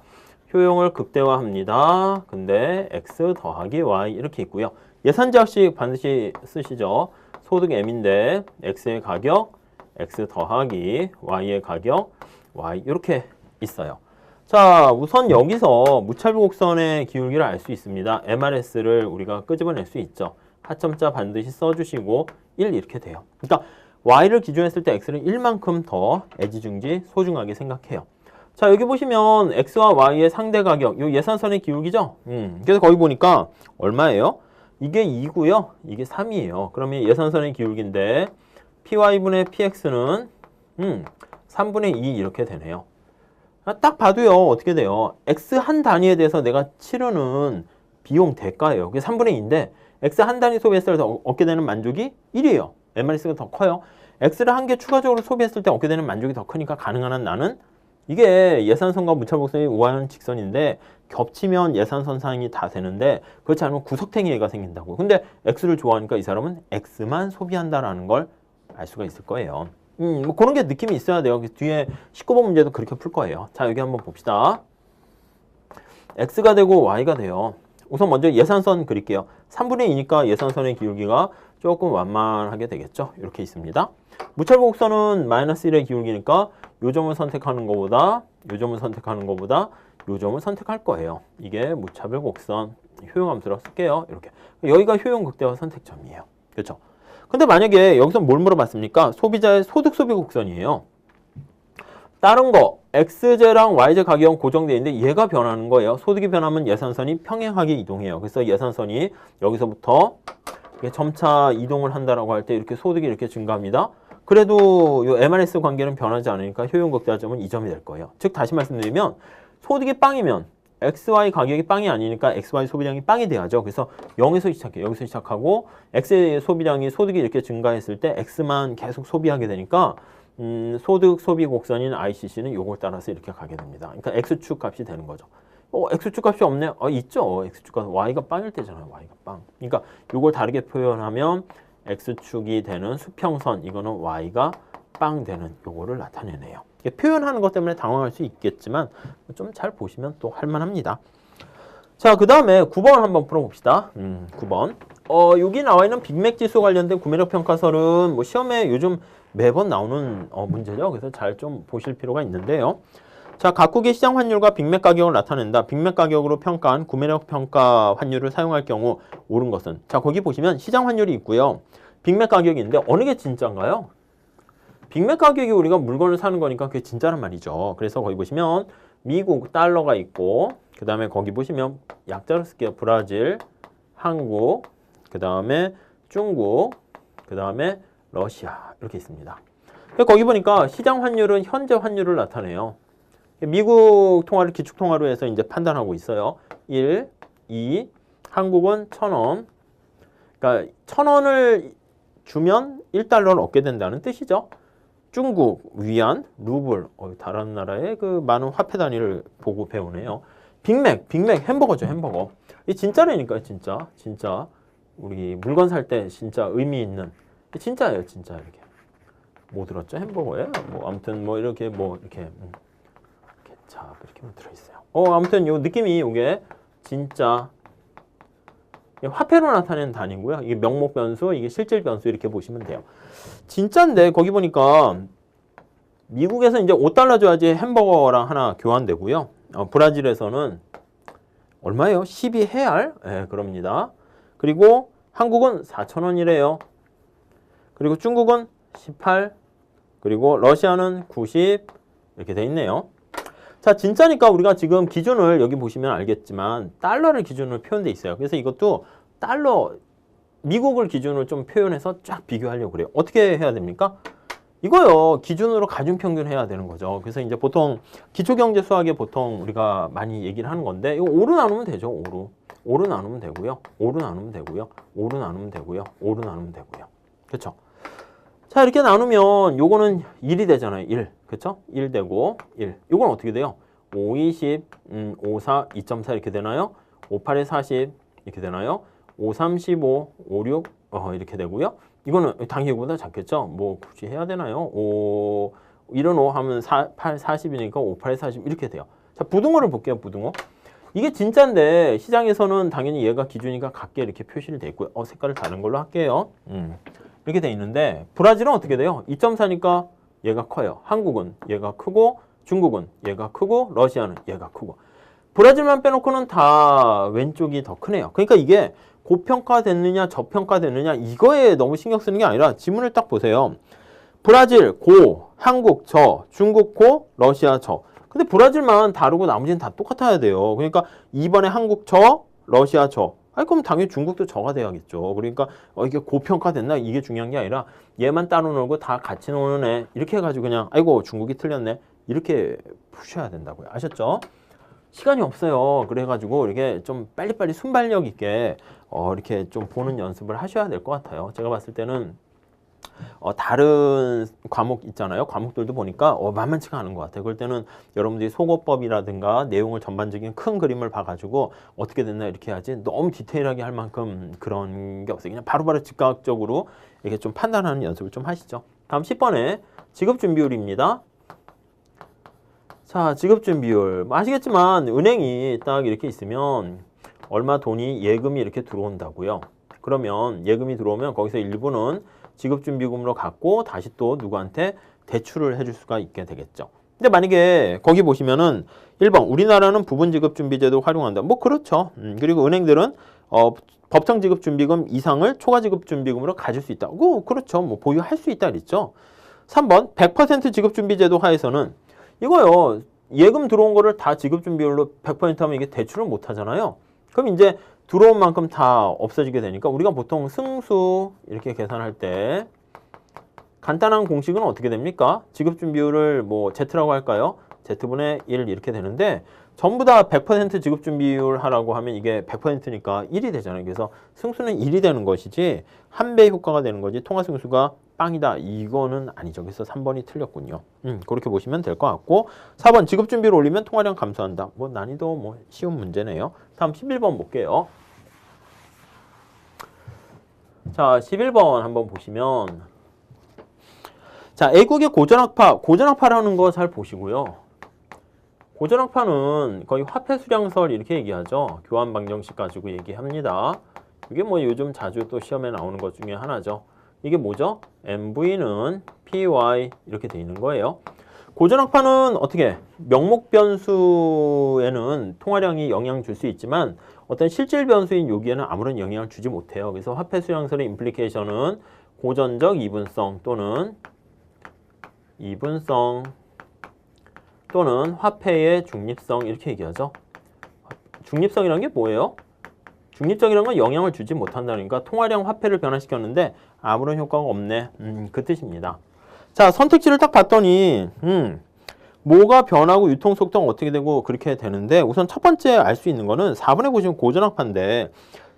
효용을 극대화합니다. 근데 x 더하기 y 이렇게 있고요. 예산제약식 반드시 쓰시죠. 소득 m인데 x의 가격 x 더하기 y의 가격 y 이렇게 있어요. 자, 우선 여기서 무차별 곡선의 기울기를 알 수 있습니다. MRS를 우리가 끄집어낼 수 있죠. 하점자 반드시 써주시고 1 이렇게 돼요. 그러니까 y를 기준했을 때 x는 1만큼 더 애지중지 소중하게 생각해요. 자, 여기 보시면 x와 y의 상대 가격, 이 예산선의 기울기죠. 그래서 거기 보니까 얼마예요? 이게 2고요. 이게 3이에요. 그러면 예산선의 기울기인데 py분의 px는 3분의 2 이렇게 되네요. 딱 봐도요. 어떻게 돼요? x 한 단위에 대해서 내가 치르는 비용 대가예요. 그게 3분의 2인데 x 한 단위 소비했을 때 얻게 되는 만족이 1이에요. MRS가 더 커요. x를 한 개 추가적으로 소비했을 때 얻게 되는 만족이 더 크니까 가능한 한 나는 이게 예산선과 무차별곡선이 우하는 직선인데 겹치면 예산선상이 다 되는데 그렇지 않으면 구석탱이가 생긴다고. 근데 x를 좋아하니까 이 사람은 x만 소비한다라는 걸 알 수가 있을 거예요. 뭐 그런 게 느낌이 있어야 돼요. 뒤에 19번 문제도 그렇게 풀 거예요. 자, 여기 한번 봅시다. x가 되고 y가 돼요. 우선 먼저 예산선 그릴게요. 3분의 2니까 예산선의 기울기가 조금 완만하게 되겠죠. 이렇게 있습니다. 무차별 곡선은 마이너스 1의 기울기니까 요 점을 선택하는 것보다 요 점을 선택하는 것보다 요 점을 선택할 거예요. 이게 무차별 곡선 효용함수라고 쓸게요. 이렇게. 여기가 효용 극대화 선택점이에요. 그렇죠? 근데 만약에 여기서 뭘 물어봤습니까? 소비자의 소득 소비 곡선이에요. 다른 거 XJ랑 YJ 가격은 고정되어 있는데 얘가 변하는 거예요. 소득이 변하면 예산선이 평행하게 이동해요. 그래서 예산선이 여기서부터 점차 이동을 한다라고 할 때 이렇게 소득이 이렇게 증가합니다. 그래도 요 M&S 관계는 변하지 않으니까 효용 극대화점은 이 점이 될 거예요. 즉 다시 말씀드리면 소득이 빵이면 XY 가격이 빵이 아니니까 XY 소비량이 빵이 돼야죠. 그래서 0에서 시작해요. 여기서 시작하고 X의 소비량이 소득이 이렇게 증가했을 때 X만 계속 소비하게 되니까 소득 소비 곡선인 ICC는 요걸 따라서 이렇게 가게 됩니다. 그러니까 X축 값이 되는 거죠. X축 값이 없네? 있죠. X축 값. Y가 빵일 때잖아요. Y가 빵. 그러니까 요걸 다르게 표현하면 X축이 되는 수평선, 이거는 Y가 빵 되는 요거를 나타내네요. 표현하는 것 때문에 당황할 수 있겠지만 좀 잘 보시면 또 할만합니다. 자, 그 다음에 9번 한번 풀어봅시다. 9번. 여기 나와 있는 빅맥 지수 관련된 구매력 평가설은 뭐 시험에 요즘 매번 나오는 문제죠. 그래서 잘 좀 보실 필요가 있는데요. 자, 각국의 시장 환율과 빅맥 가격을 나타낸다. 빅맥 가격으로 평가한 구매력 평가 환율을 사용할 경우 옳은 것은, 자, 거기 보시면 시장 환율이 있고요. 빅맥 가격이 있는데 어느 게 진짜인가요? 빅맥 가격이 우리가 물건을 사는 거니까 그게 진짜란 말이죠. 그래서 거기 보시면 미국 달러가 있고, 그 다음에 거기 보시면 약자로 쓸게요. 브라질, 한국, 그 다음에 중국, 그 다음에 러시아 이렇게 있습니다. 거기 보니까 시장 환율은 현재 환율을 나타내요. 미국 통화를 기축 통화로 해서 이제 판단하고 있어요. 1, 2, 한국은 1,000원. 그러니까 1,000원을 주면 1달러를 얻게 된다는 뜻이죠. 중국, 위안, 루블, 다른 나라의 그 많은 화폐 단위를 보고 배우네요. 빅맥 햄버거죠, 햄버거. 이 진짜라니까요, 진짜. 우리 물건 살 때 진짜 의미 있는, 진짜예요, 진짜 이렇게. 뭐 들었죠, 햄버거에? 뭐 아무튼 뭐 이렇게 케찹 이렇게 들어있어요. 아무튼 요 느낌이 요게 진짜 화폐로 나타내는 단위고요. 이게 명목 변수, 이게 실질 변수 이렇게 보시면 돼요. 진짜인데 거기 보니까 미국에서 이제 5달러 줘야지 햄버거랑 하나 교환되고요. 브라질에서는 얼마예요? 12헤알? 네, 그럽니다. 그리고 한국은 4,000원이래요. 그리고 중국은 18, 그리고 러시아는 90 이렇게 돼 있네요. 자, 진짜니까 우리가 지금 기준을 여기 보시면 알겠지만 달러를 기준으로 표현돼 있어요. 그래서 이것도 달러, 미국을 기준으로 좀 표현해서 쫙 비교하려고 그래요. 어떻게 해야 됩니까? 이거요, 기준으로 가중평균 해야 되는 거죠. 그래서 이제 보통 기초경제 수학에 보통 우리가 많이 얘기를 하는 건데, 이거 5로 나누면 되죠. 5로 나누면 되고요. 5로 나누면 되고요. 5로 나누면 되고요. 5로 나누면 되고요. 그렇죠? 자, 이렇게 나누면 요거는 1이 되잖아요. 1. 그렇죠? 1 되고 1. 요건 어떻게 돼요? 5, 20, 5, 4, 2.4 이렇게 되나요? 5, 8에 40 이렇게 되나요? 5, 3, 15, 5, 6 이렇게 되고요. 이거는 당연히 이거보다 작겠죠? 뭐 굳이 해야 되나요? 5, 이런 5 하면 8, 40이니까 5, 8에 40 이렇게 돼요. 자, 부등호를 볼게요. 부등호. 이게 진짜인데 시장에서는 당연히 얘가 기준이니까 같게 이렇게 표시를 돼 있고요. 색깔을 다른 걸로 할게요. 이렇게 돼 있는데 브라질은 어떻게 돼요? 2.4니까 얘가 커요. 한국은 얘가 크고 중국은 얘가 크고 러시아는 얘가 크고 브라질만 빼놓고는 다 왼쪽이 더 크네요. 그러니까 이게 고평가됐느냐 저평가됐느냐 이거에 너무 신경 쓰는 게 아니라 지문을 딱 보세요. 브라질 고, 한국 저, 중국 고, 러시아 저. 근데 브라질만 다르고 나머지는 다 똑같아야 돼요. 그러니까 2번에 한국 저, 러시아 저. 그럼 당연히 중국도 저가 돼야겠죠. 그러니까 이게 고평가됐나 이게 중요한 게 아니라 얘만 따로 놀고 다 같이 노는 애 이렇게 해가지고 그냥 아이고 중국이 틀렸네 이렇게 푸셔야 된다고요. 아셨죠? 시간이 없어요. 그래가지고 이렇게 좀 빨리빨리 순발력 있게 이렇게 좀 보는 연습을 하셔야 될 것 같아요. 제가 봤을 때는 다른 과목 있잖아요. 과목들도 보니까 만만치가 않은 것 같아요. 그럴 때는 여러분들이 속어법이라든가 내용을 전반적인 큰 그림을 봐가지고 어떻게 됐나 이렇게 해야지 너무 디테일하게 할 만큼 그런 게 없어요. 그냥 바로바로 즉각적으로 이렇게 좀 판단하는 연습을 좀 하시죠. 다음 10번에 지급준비율입니다. 자, 지급준비율. 아시겠지만 은행이 딱 이렇게 있으면 얼마 돈이 예금이 이렇게 들어온다고요. 그러면 예금이 들어오면 거기서 일부는 지급준비금으로 갖고 다시 또 누구한테 대출을 해줄 수가 있게 되겠죠. 근데 만약에 거기 보시면은 1번 우리나라는 부분지급준비제도 활용한다. 뭐 그렇죠. 그리고 은행들은 법정지급준비금 이상을 초과지급준비금으로 가질 수 있다. 그렇죠. 뭐 보유할 수 있다 그랬죠. 3번 100% 지급준비제도 하에서는 이거요. 예금 들어온 거를 다 지급준비율로 100% 하면 이게 대출을 못 하잖아요. 그럼 이제 들어온 만큼 다 없어지게 되니까 우리가 보통 승수 이렇게 계산할 때 간단한 공식은 어떻게 됩니까? 지급준비율을 뭐 Z라고 할까요? Z분의 1 이렇게 되는데 전부 다 100% 지급준비율 하라고 하면 이게 100%니까 1이 되잖아요. 그래서 승수는 1이 되는 것이지 한 배 효과가 되는 거지 통화승수가 빵이다. 이거는 아니죠. 그래서 3번이 틀렸군요. 그렇게 보시면 될 것 같고 4번 지급준비를 올리면 통화량 감소한다. 뭐 난이도 뭐 쉬운 문제네요. 다음 11번 볼게요. 자, 11번 한번 보시면 자, A국의 고전학파라는 거 잘 보시고요. 고전학파는 거의 화폐 수량설 이렇게 얘기하죠. 교환 방정식 가지고 얘기합니다. 이게 뭐 요즘 자주 또 시험에 나오는 것 중에 하나죠. 이게 뭐죠? MV는 PY 이렇게 돼 있는 거예요. 고전학파는 어떻게? 명목 변수에는 통화량이 영향 줄 수 있지만 어떤 실질 변수인 여기에는 아무런 영향을 주지 못해요. 그래서 화폐 수량설의 임플리케이션은 고전적 이분성 또는 또는 화폐의 중립성 이렇게 얘기하죠. 중립성이란 게 뭐예요? 중립적이라는 건 영향을 주지 못한다니까 통화량 화폐를 변화시켰는데 아무런 효과가 없네. 그 뜻입니다. 자, 선택지를 딱 봤더니 뭐가 변하고 유통속도가 어떻게 되고 그렇게 되는데 우선 첫 번째 알 수 있는 거는 4번에 보시면 고전학파인데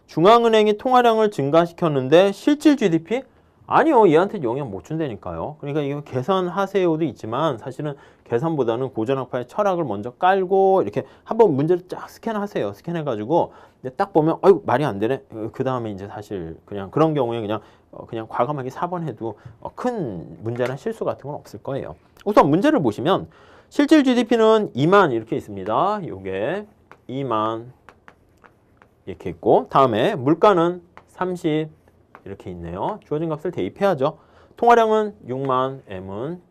중앙은행이 통화량을 증가시켰는데 실질 GDP? 아니요. 얘한테 영향 못 준다니까요. 그러니까 이거 계산하세요도 있지만 사실은 계산보다는 고전학파의 철학을 먼저 깔고 이렇게 한번 문제를 쫙 스캔하세요. 스캔해가지고 딱 보면 아유 말이 안 되네. 그 다음에 이제 사실 그냥 그런 경우에 그냥 과감하게 4번 해도 큰 문제나 실수 같은 건 없을 거예요. 우선 문제를 보시면 실질 GDP는 2만 이렇게 있습니다. 요게 2만 이렇게 있고 다음에 물가는 30 이렇게 있네요. 주어진 값을 대입해야죠. 통화량은 6만, M은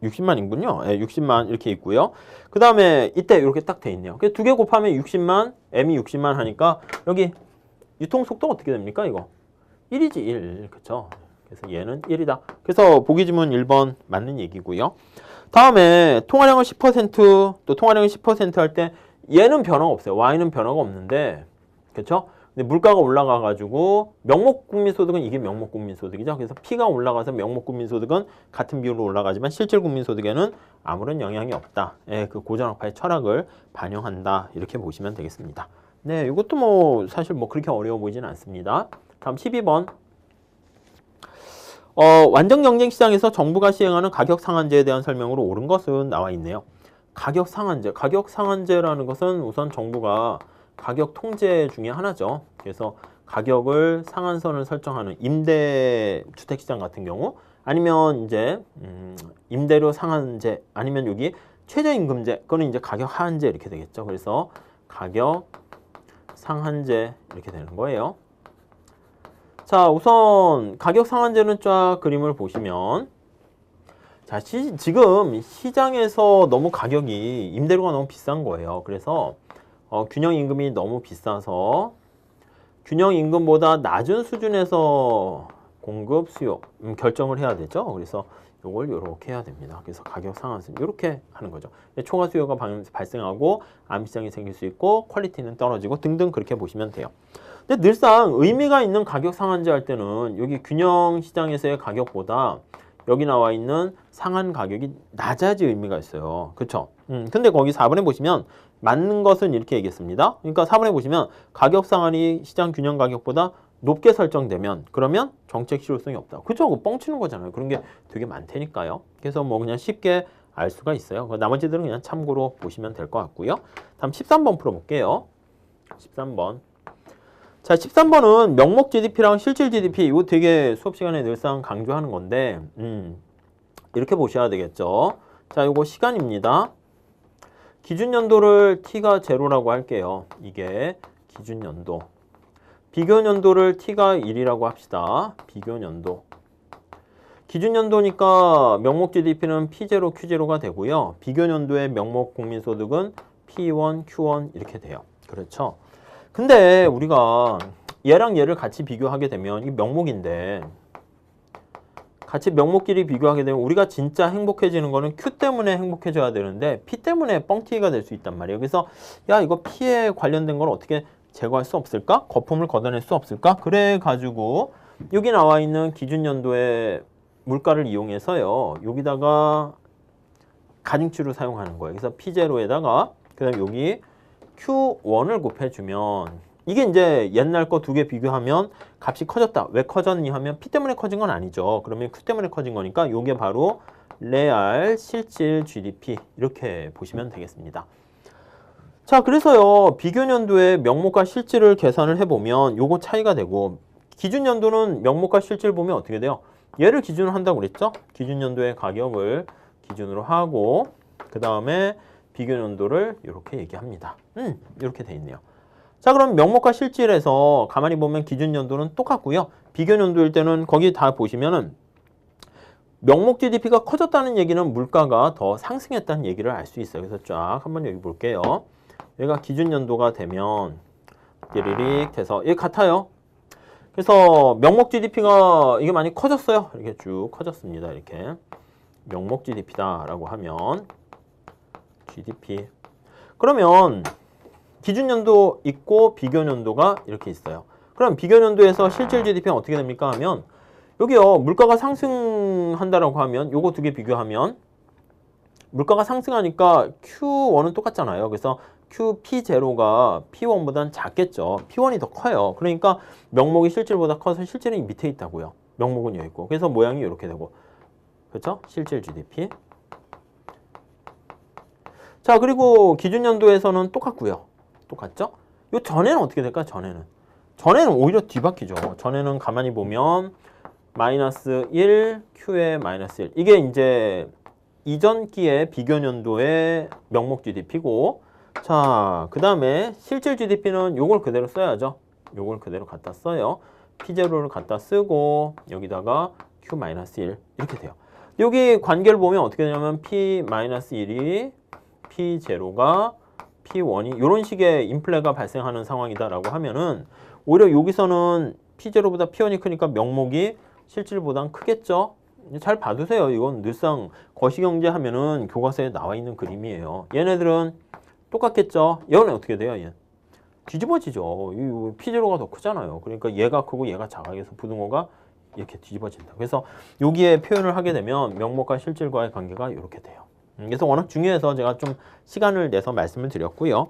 60만이군요. 네, 60만 이렇게 있고요. 그 다음에 이때 이렇게 딱 돼 있네요. 두 개 곱하면 60만, M이 60만 하니까 여기 유통속도 어떻게 됩니까? 이거 1이지 1. 그쵸? 그래서 얘는 1이다. 그래서 보기 지문 1번 맞는 얘기고요. 다음에 통화량을 10% 또 통화량을 10% 할 때 얘는 변화가 없어요. Y는 변화가 없는데 그렇죠? 근데 물가가 올라가가지고 명목국민소득은 이게 명목국민소득이죠. 그래서 P가 올라가서 명목국민소득은 같은 비율로 올라가지만 실질 국민소득에는 아무런 영향이 없다. 예, 그 고전학파의 철학을 반영한다. 이렇게 보시면 되겠습니다. 네, 이것도 뭐 사실 뭐 그렇게 어려워 보이진 않습니다. 다음 12번. 완전 경쟁 시장에서 정부가 시행하는 가격 상한제에 대한 설명으로 옳은 것은 나와 있네요. 가격 상한제라는 것은 우선 정부가 가격 통제 중에 하나죠. 그래서 가격을 상한선을 설정하는 임대주택시장 같은 경우 아니면 이제 임대료 상한제 아니면 여기 최저임금제 그거는 이제 가격 하한제 이렇게 되겠죠. 그래서 가격 상한제 이렇게 되는 거예요. 자, 우선 가격 상한제는 쫙 그림을 보시면 자, 지금 시장에서 너무 가격이 임대료가 너무 비싼 거예요. 그래서 균형임금이 너무 비싸서 균형임금보다 낮은 수준에서 공급, 수요 결정을 해야 되죠. 그래서 이걸 이렇게 해야 됩니다. 그래서 가격 상한선 이렇게 하는 거죠. 초과 수요가 발생하고 암시장이 생길 수 있고 퀄리티는 떨어지고 등등 그렇게 보시면 돼요. 근데 늘상 의미가 있는 가격 상한제 할 때는 여기 균형 시장에서의 가격보다 여기 나와 있는 상한 가격이 낮아질 의미가 있어요. 그렇죠? 근데 거기 4번에 보시면 맞는 것은 이렇게 얘기했습니다. 그러니까 4번에 보시면 가격 상한이 시장 균형 가격보다 높게 설정되면 그러면 정책 실효성이 없다. 그죠? 그거 뻥치는 거잖아요. 그런 게 되게 많다니까요. 그래서 뭐 그냥 쉽게 알 수가 있어요. 나머지들은 그냥 참고로 보시면 될 것 같고요. 다음 13번 풀어볼게요. 13번. 자, 13번은 명목 GDP랑 실질 GDP 이거 되게 수업 시간에 늘상 강조하는 건데 이렇게 보셔야 되겠죠. 자, 이거 시간입니다. 기준 연도를 T가 0라고 할게요. 이게 기준 연도. 비교 연도를 T가 1이라고 합시다. 비교 연도. 기준 연도니까 명목 GDP는 P0, Q0가 되고요. 비교 연도의 명목 국민소득은 P1, Q1 이렇게 돼요. 그렇죠? 근데 우리가 얘랑 얘를 같이 비교하게 되면 이 명목인데 같이 명목끼리 비교하게 되면 우리가 진짜 행복해지는 거는 Q 때문에 행복해져야 되는데 P 때문에 뻥튀기가 될 수 있단 말이에요. 그래서 야, 이거 P에 관련된 걸 어떻게 제거할 수 없을까? 거품을 걷어낼 수 없을까? 그래 가지고 여기 나와 있는 기준연도의 물가를 이용해서요. 여기다가 가중치를 사용하는 거예요. 그래서 P0에다가 그다음에 여기 Q1을 곱해주면 이게 이제 옛날 거 두 개 비교하면 값이 커졌다. 왜 커졌니 하면 P 때문에 커진 건 아니죠. 그러면 Q 때문에 커진 거니까 이게 바로 레알 실질 GDP 이렇게 보시면 되겠습니다. 자, 그래서요. 비교년도의 명목과 실질을 계산을 해보면 요거 차이가 되고 기준연도는 명목과 실질 보면 어떻게 돼요? 얘를 기준으로 한다고 그랬죠? 기준연도의 가격을 기준으로 하고 그 다음에 비교연도를 이렇게 얘기합니다. 이렇게 돼 있네요. 자, 그럼 명목과 실질에서 가만히 보면 기준연도는 똑같고요. 비교연도일 때는 거기 다 보시면은 명목 GDP가 커졌다는 얘기는 물가가 더 상승했다는 얘기를 알 수 있어요. 그래서 쫙 한번 여기 볼게요. 얘가 기준연도가 되면 띠리릭 돼서 얘 같아요. 그래서 명목 GDP가 이게 많이 커졌어요. 이렇게 쭉 커졌습니다. 이렇게 명목 GDP다라고 하면 GDP. 그러면 기준연도 있고 비교연도가 이렇게 있어요. 그럼 비교연도에서 실질 GDP는 어떻게 됩니까 하면 여기요. 물가가 상승한다라고 하면 요거 두 개 비교하면 물가가 상승하니까 Q1은 똑같잖아요. 그래서 QP0가 P1보다는 작겠죠. P1이 더 커요. 그러니까 명목이 실질보다 커서 실질은 밑에 있다고요. 명목은 여기 있고. 그래서 모양이 이렇게 되고. 그렇죠? 실질 GDP. 자, 그리고 기준연도에서는 똑같고요. 똑같죠? 요 전에는 어떻게 될까요? 전에는 오히려 뒤바뀌죠. 전에는 가만히 보면 마이너스 1, Q에 마이너스 1. 이게 이제 이전 기의 비교연도의 명목 GDP고 자, 그 다음에 실질 GDP는 요걸 그대로 써야죠. 요걸 그대로 갖다 써요. P0를 갖다 쓰고 여기다가 Q-1 이렇게 돼요. 여기 관계를 보면 어떻게 되냐면 P-1이 P0가 P1이 이런 식의 인플레가 발생하는 상황이다라고 하면은 오히려 여기서는 P0보다 P1이 크니까 명목이 실질보단 크겠죠. 잘 봐두세요. 이건 늘상 거시경제 하면은 교과서에 나와 있는 그림이에요. 얘네들은 똑같겠죠. 얘는 어떻게 돼요? 얘 뒤집어지죠. 이 P0가 더 크잖아요. 그러니까 얘가 크고 얘가 작아서 부등호가 이렇게 뒤집어진다. 그래서 여기에 표현을 하게 되면 명목과 실질과의 관계가 이렇게 돼요. 그래서 워낙 중요해서 제가 좀 시간을 내서 말씀을 드렸고요.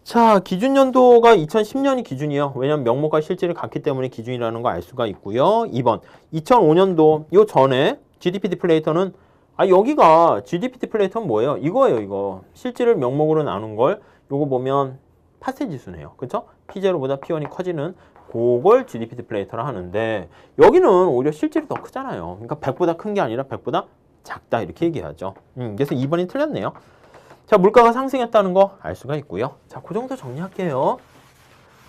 자, 기준연도가 2010년이 기준이에요. 왜냐하면 명목과 실질이 같기 때문에 기준이라는 거 알 수가 있고요. 2번, 2005년도 요 전에 GDP 디플레이터는 여기가 GDP 디플레이터는 뭐예요? 이거예요, 이거. 실질을 명목으로 나눈 걸 요거 보면 파세 지수네요. 그렇죠? P0보다 P1이 커지는 그걸 GDP 디플레이터라 하는데 여기는 오히려 실질이 더 크잖아요. 그러니까 100보다 큰 게 아니라 100보다 작다 이렇게 얘기하죠. 그래서 2번이 틀렸네요. 자, 물가가 상승했다는 거 알 수가 있고요. 자, 그 정도 정리할게요.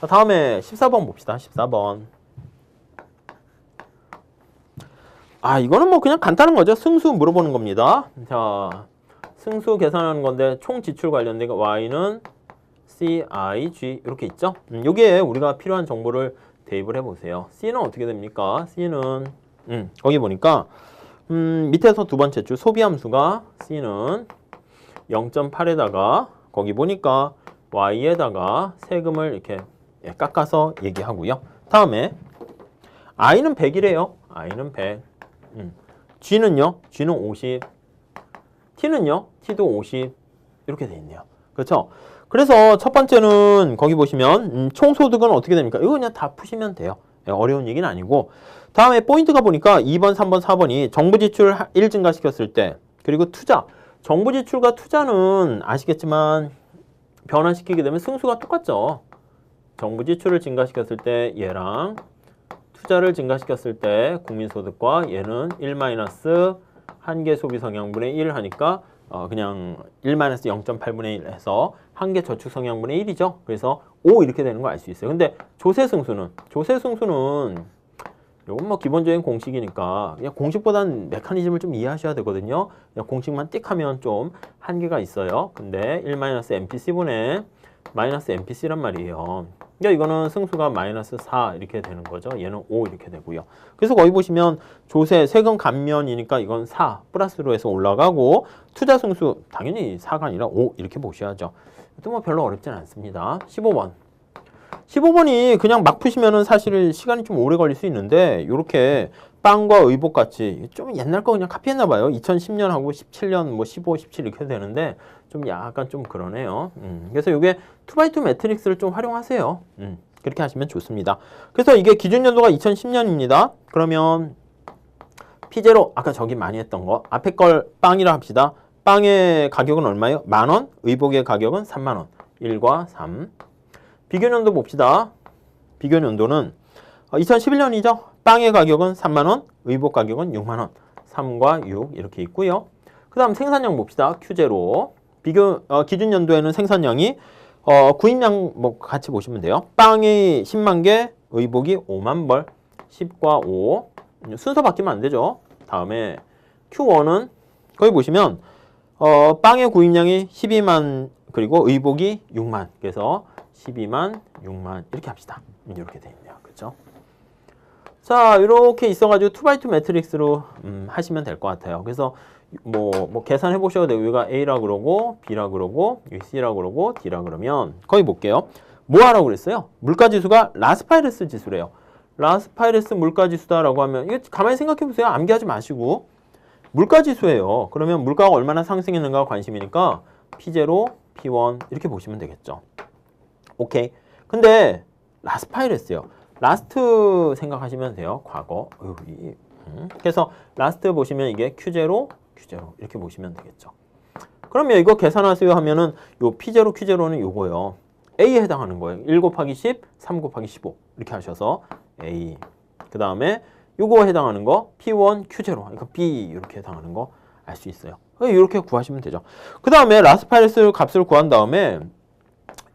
자, 다음에 14번 봅시다. 14번. 이거는 뭐 그냥 간단한 거죠. 승수 물어보는 겁니다. 자, 승수 계산하는 건데 총 지출 관련된 거 Y는 CIG 이렇게 있죠. 여기에 우리가 필요한 정보를 대입을 해보세요. C는 어떻게 됩니까? C는 거기 보니까 밑에서 두 번째 줄 소비함수가 C는 0.8에다가 거기 보니까 Y에다가 세금을 이렇게 깎아서 얘기하고요. 다음에 I는 100이래요. I는 100. G는요? G는 50. T는요? T도 50. 이렇게 돼 있네요. 그렇죠? 그래서 첫 번째는 거기 보시면 총소득은 어떻게 됩니까? 이거 그냥 다 푸시면 돼요. 어려운 얘기는 아니고. 다음에 포인트가 보니까 2번, 3번, 4번이 정부 지출 1 증가시켰을 때 그리고 투자. 정부 지출과 투자는 아시겠지만 변화시키게 되면 승수가 똑같죠. 정부 지출을 증가시켰을 때 얘랑 투자를 증가시켰을 때 국민소득과 얘는 1 마이너스 한계 소비 성향분의 1 하니까 그냥 1 마이너스 0.8분의 1 해서 한계 저축 성향분의 1이죠. 그래서 5 이렇게 되는 거 알 수 있어요. 근데 조세승수는 이건 뭐 기본적인 공식이니까 그냥 공식보다는 메커니즘을 좀 이해하셔야 되거든요. 그냥 공식만 띡 하면 좀 한계가 있어요. 근데 1 마이너스 MPC분의 마이너스 MPC란 말이에요. 그러니까 이거는 승수가 마이너스 4 이렇게 되는 거죠. 얘는 5 이렇게 되고요. 그래서 거기 보시면 조세, 세금 감면이니까 이건 4 플러스로 해서 올라가고 투자 승수 당연히 4가 아니라 5 이렇게 보셔야죠. 또 뭐 별로 어렵진 않습니다. 15번. 15번이 그냥 막 푸시면은 사실 시간이 좀 오래 걸릴 수 있는데 이렇게 빵과 의복 같이 좀 옛날 거 그냥 카피했나 봐요. 2010년하고 17년 뭐 15, 17 이렇게 되는데 좀 약간 좀 그러네요. 그래서 이게 2x2 매트릭스를 좀 활용하세요. 그렇게 하시면 좋습니다. 그래서 이게 기준 연도가 2010년입니다. 그러면 피제로 아까 저기 많이 했던 거 앞에 걸 빵이라 합시다. 빵의 가격은 얼마예요? 10,000원. 의복의 가격은 30,000원. 1과 3. 비교 연도 봅시다. 비교 연도는 2011년이죠. 빵의 가격은 30,000원. 의복 가격은 60,000원. 3과 6 이렇게 있고요. 그 다음 생산량 봅시다. Q0. 비교 기준 연도에는 생산량이 구입량 뭐 같이 보시면 돼요. 빵이 10만 개, 의복이 5만 벌. 10과 5. 순서 바뀌면 안 되죠. 다음에 Q1은 거기 보시면 빵의 구입량이 12만 그리고 의복이 6만. 그래서 12만, 6만 이렇게 합시다. 이렇게 돼 있네요. 그렇죠? 자, 이렇게 있어가지고 2x2 매트릭스로 하시면 될 것 같아요. 그래서 뭐 계산해 보셔도 되고 여기가 A라 그러고 B라 그러고 여기 C라 그러고 D라 그러면 거기 볼게요. 뭐 하라고 그랬어요? 물가지수가 라스파이러스 지수래요. 라스파이러스 물가지수다라고 하면 이거 가만히 생각해 보세요. 암기하지 마시고 물가지수예요. 그러면 물가가 얼마나 상승했는가 관심이니까 P0, P1 이렇게 보시면 되겠죠. 오케이. 근데 라스파이러스요. 라스트 생각하시면 돼요. 과거. 그래서 라스트 보시면 이게 Q0, Q0 이렇게 보시면 되겠죠. 그러면 이거 계산하세요 하면은 요 P0, Q0는 요거요. A에 해당하는 거예요. 1 곱하기 10, 3 곱하기 15 이렇게 하셔서 A. 그 다음에 요거 해당하는 거 P1, Q0 그러니까 B 이렇게 해당하는 거 알 수 있어요. 이렇게 구하시면 되죠. 그 다음에 라스파이러스 값을 구한 다음에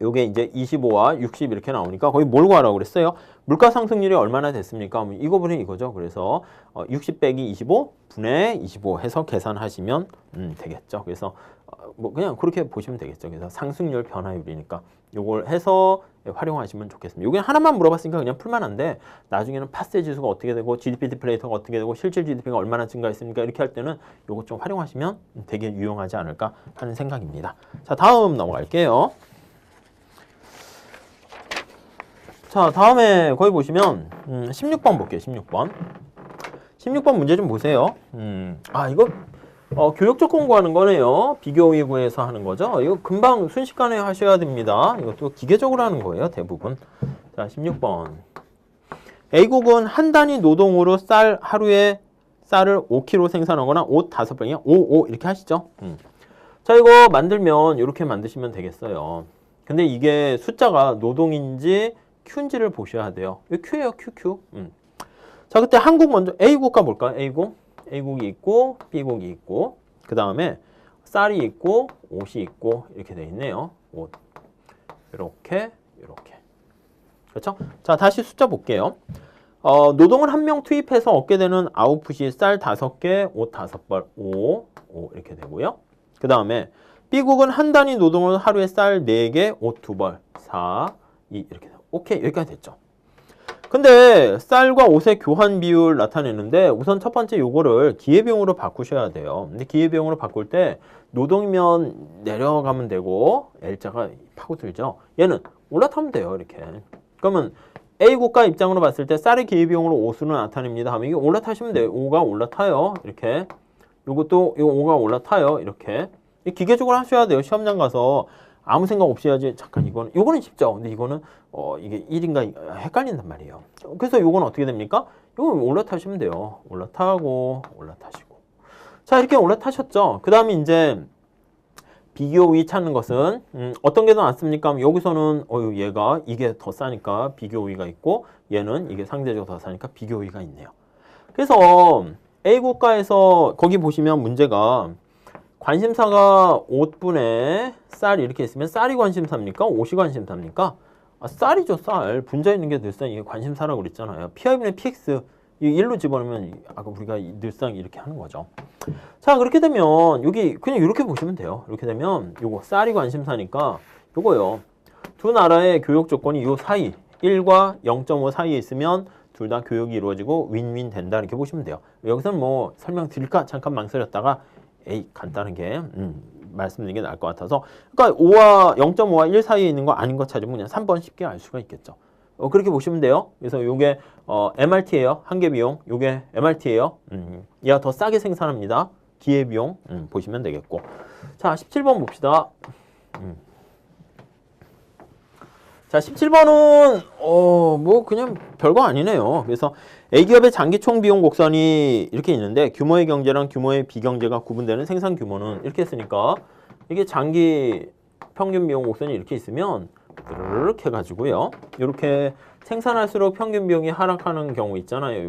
요게 이제 25와 60 이렇게 나오니까 거의 뭘 구하라고 그랬어요? 물가 상승률이 얼마나 됐습니까? 이거분이 이거죠. 그래서 60 빼기 25 분의 25 해서 계산하시면 되겠죠. 그래서 뭐 그냥 그렇게 보시면 되겠죠. 그래서 상승률 변화율이니까 요걸 해서 활용하시면 좋겠습니다. 여기 하나만 물어봤으니까 그냥 풀만한데 나중에는 파세 지수가 어떻게 되고 GDP 디플레이터가 어떻게 되고 실질 GDP가 얼마나 증가했습니까? 이렇게 할 때는 요거 좀 활용하시면 되게 유용하지 않을까 하는 생각입니다. 자, 다음 넘어갈게요. 자, 다음에 거기 보시면 16번 볼게요. 16번. 16번 문제 좀 보세요. 이거 교육적 공부하는 거네요. 비교의 구에서 하는 거죠. 이거 금방 순식간에 하셔야 됩니다. 이것도 기계적으로 하는 거예요. 대부분. 자, 16번. A국은 한 단위 노동으로 하루에 쌀을 5kg 생산하거나 옷 5벌이야. 5 이렇게 하시죠. 자, 이거 만들면 이렇게 만드시면 되겠어요. 근데 이게 숫자가 노동인지 Q인지를 보셔야 돼요. 이거 Q예요. QQ. 자, 그때 한국 먼저 A국가 볼까요? A국. A국이 있고 B국이 있고 그 다음에 쌀이 있고 옷이 있고 이렇게 돼 있네요. 옷. 이렇게. 그렇죠? 자, 다시 숫자 볼게요. 노동을 한 명 투입해서 얻게 되는 아웃풋이 쌀 5개, 옷 5벌, 5 이렇게 되고요. 그 다음에 B국은 한 단위 노동을 하루에 쌀 4개, 옷 2벌, 4, 2 이렇게 돼요. 오케이, 여기까지 됐죠. 근데 쌀과 옷의 교환 비율 나타내는데 우선 첫 번째 요거를 기회비용으로 바꾸셔야 돼요. 근데 기회비용으로 바꿀 때 노동이면 내려가면 되고 L자가 파고들죠. 얘는 올라타면 돼요. 이렇게. 그러면 A국가 입장으로 봤을 때 쌀의 기회비용으로 옷으로 나타냅니다 하면 이게 올라타시면 돼요. 5가 올라타요. 이렇게. 요것도 요 5가 올라타요. 이렇게. 기계적으로 하셔야 돼요. 시험장 가서 아무 생각 없이 해야지. 잠깐 이거는 쉽죠. 근데 이거는 이게 1인가 헷갈린단 말이에요. 그래서 요건 어떻게 됩니까? 이거 올라타시면 돼요. 올라타고 올라타시고. 자, 이렇게 올라타셨죠. 그 다음에 이제 비교의 찾는 것은 어떤 게 더 낫습니까? 여기서는 얘가 이게 더 싸니까 비교의가 있고 얘는 이게 상대적으로 더 싸니까 비교의가 있네요. 그래서 A국가에서 거기 보시면 문제가 관심사가 옷분에 쌀이 이렇게 있으면 쌀이 관심사입니까? 옷이 관심사입니까? 쌀이죠, 쌀. 분자 있는 게 늘상 이게 관심사라고 그랬잖아요. PI분의 PX 이 1로 집어넣으면 아까 우리가 늘상 이렇게 하는 거죠. 자, 그렇게 되면 여기 그냥 이렇게 보시면 돼요. 이렇게 되면 요거 쌀이 관심사니까 요거요. 두 나라의 교역 조건이 요 사이 1과 0.5 사이에 있으면 둘 다 교역이 이루어지고 윈윈 된다 이렇게 보시면 돼요. 여기서는 뭐 설명드릴까 잠깐 망설였다가 간단하게 말씀드리는 게 나을 것 같아서 그러니까 0.5와 1 사이에 있는 거 아닌 거 찾으면 그냥 3번 쉽게 알 수가 있겠죠. 그렇게 보시면 돼요. 그래서 요게 MRT예요. 한계 비용. 요게 MRT예요. 얘가 더 싸게 생산합니다. 기회 비용 보시면 되겠고. 자, 17번 봅시다. 자, 17번은 뭐 그냥 별거 아니네요. 그래서 A기업의 장기 총 비용 곡선이 이렇게 있는데 규모의 경제랑 규모의 비경제가 구분되는 생산 규모는 이렇게 했으니까 이게 장기 평균 비용 곡선이 이렇게 있으면 이렇게 해가지고요. 이렇게 생산할수록 평균 비용이 하락하는 경우 있잖아요.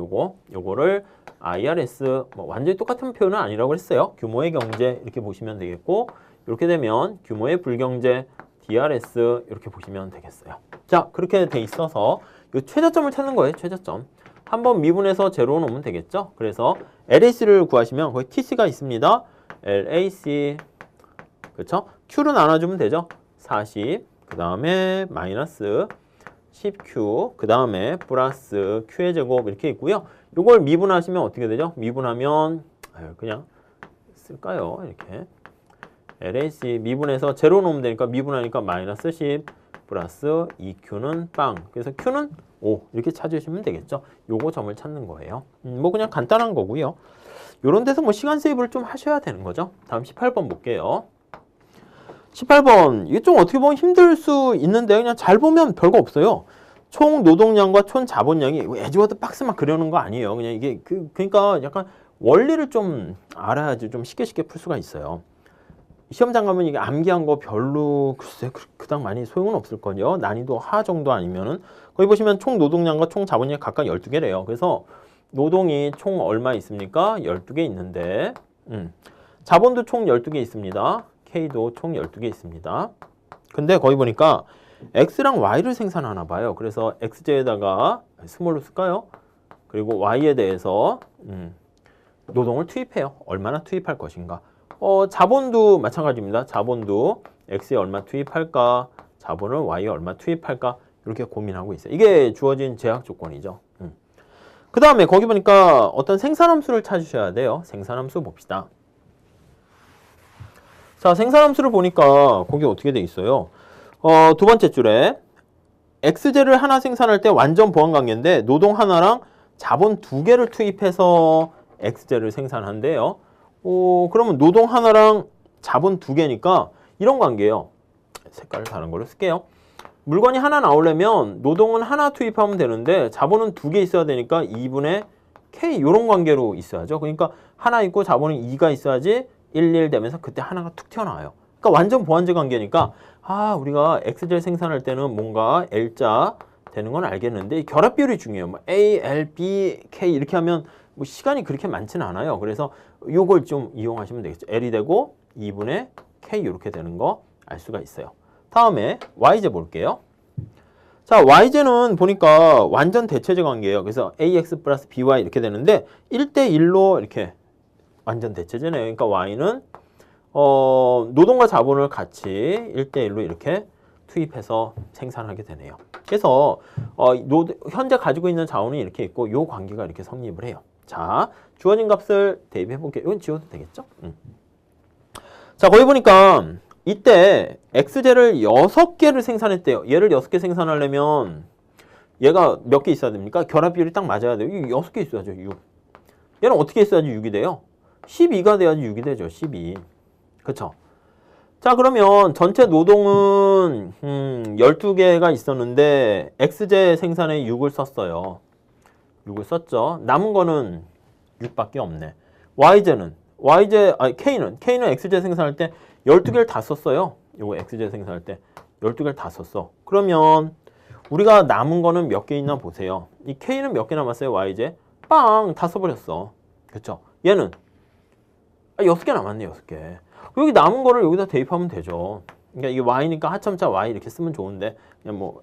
요거를 IRS 뭐 완전히 똑같은 표현은 아니라고 했어요. 규모의 경제 이렇게 보시면 되겠고 이렇게 되면 규모의 불경제 DRS 이렇게 보시면 되겠어요. 자, 그렇게 돼 있어서 이 최저점을 찾는 거예요. 최저점. 한번 미분해서 제로 놓으면 되겠죠. 그래서 LAC를 구하시면 거기 TC가 있습니다. LAC 그렇죠? Q로 나눠주면 되죠. 40 그 다음에 마이너스 10Q 그 다음에 플러스 Q의 제곱 이렇게 있고요. 이걸 미분하시면 어떻게 되죠? 미분하면 그냥 쓸까요? 이렇게 LAC 미분해서 제로 놓으면 되니까 미분하니까 마이너스 10 플러스 2Q는 빵. 그래서 Q는 5 이렇게 찾으시면 되겠죠. 요거 점을 찾는 거예요. 뭐 그냥 간단한 거고요. 요런 데서 뭐 시간 세이브를 좀 하셔야 되는 거죠. 다음 18번 볼게요. 18번 이게 좀 어떻게 보면 힘들 수 있는데 그냥 잘 보면 별거 없어요. 총 노동량과 총 자본량이 에즈워드 박스만 그려놓은 거 아니에요. 그냥 이게 그러니까 약간 원리를 좀 알아야지 좀 쉽게 풀 수가 있어요. 시험장 가면 이게 암기한 거 별로 글쎄 그닥 많이 소용은 없을 거요. 난이도 하 정도 아니면은 거기 보시면 총 노동량과 총 자본량이 각각 12개래요. 그래서 노동이 총 얼마 있습니까? 12개 있는데 자본도 총 12개 있습니다. K도 총 12개 있습니다. 근데 거기 보니까 X랑 Y를 생산하나 봐요. 그래서 XJ에다가 스몰로 쓸까요? 그리고 Y에 대해서 노동을 투입해요. 얼마나 투입할 것인가. 자본도 마찬가지입니다. 자본도 X에 얼마 투입할까? 자본을 Y에 얼마 투입할까? 이렇게 고민하고 있어요. 이게 주어진 제약 조건이죠. 그 다음에 거기 보니까 어떤 생산함수를 찾으셔야 돼요. 생산함수 봅시다. 자, 생산함수를 보니까 거기 어떻게 돼 있어요? 두 번째 줄에 X제를 하나 생산할 때 완전 보완관계인데 노동 하나랑 자본 두 개를 투입해서 X제를 생산한대요. 그러면 노동 하나랑 자본 두 개니까 이런 관계예요. 색깔을 다른 걸로 쓸게요. 물건이 하나 나오려면 노동은 하나 투입하면 되는데 자본은 두 개 있어야 되니까 2분의 K 이런 관계로 있어야죠. 그러니까 하나 있고 자본은 2가 있어야지 1, 1 되면서 그때 하나가 툭 튀어나와요. 그러니까 완전 보완제 관계니까 우리가 X제 생산할 때는 뭔가 L자 되는 건 알겠는데 결합 비율이 중요해요. 뭐 A, L, B, K 이렇게 하면 뭐 시간이 그렇게 많지는 않아요. 그래서 요걸 좀 이용하시면 되겠죠. L이 되고 2분의 K 이렇게 되는 거 알 수가 있어요. 다음에 Y제 볼게요. 자, Y제는 보니까 완전 대체제 관계예요. 그래서 AX 플러스 BY 이렇게 되는데 1대1로 이렇게 완전 대체제네요. 그러니까 Y는 노동과 자본을 같이 1대1로 이렇게 투입해서 생산하게 되네요. 그래서 현재 가지고 있는 자원이 이렇게 있고 이 관계가 이렇게 성립을 해요. 자, 주어진 값을 대입해 볼게요. 이건 지워도 되겠죠? 자, 거기 보니까 이때 X제를 6개를 생산했대요. 얘를 6개 생산하려면 얘가 몇 개 있어야 됩니까? 결합 비율이 딱 맞아야 돼요. 6개 있어야죠. 6. 얘는 어떻게 있어야지 6이 돼요? 12가 돼야지 6이 되죠. 12. 그쵸? 자, 그러면 전체 노동은 12개가 있었는데 X제 생산에 6을 썼어요. 6을 썼죠. 남은 거는 6밖에 없네. K는 X제 생산할 때 12개를 다 썼어요. 이거 X제 생산할 때 12개를 다 썼어. 그러면 우리가 남은 거는 몇 개 있나 보세요. 이 K는 몇 개 남았어요? Y제? 빵! 다 써버렸어. 그쵸? 얘는 6개 남았네. 6개. 여기 남은 거를 여기다 대입하면 되죠. 그러니까 이게 Y니까 하첨자 Y 이렇게 쓰면 좋은데 그냥 뭐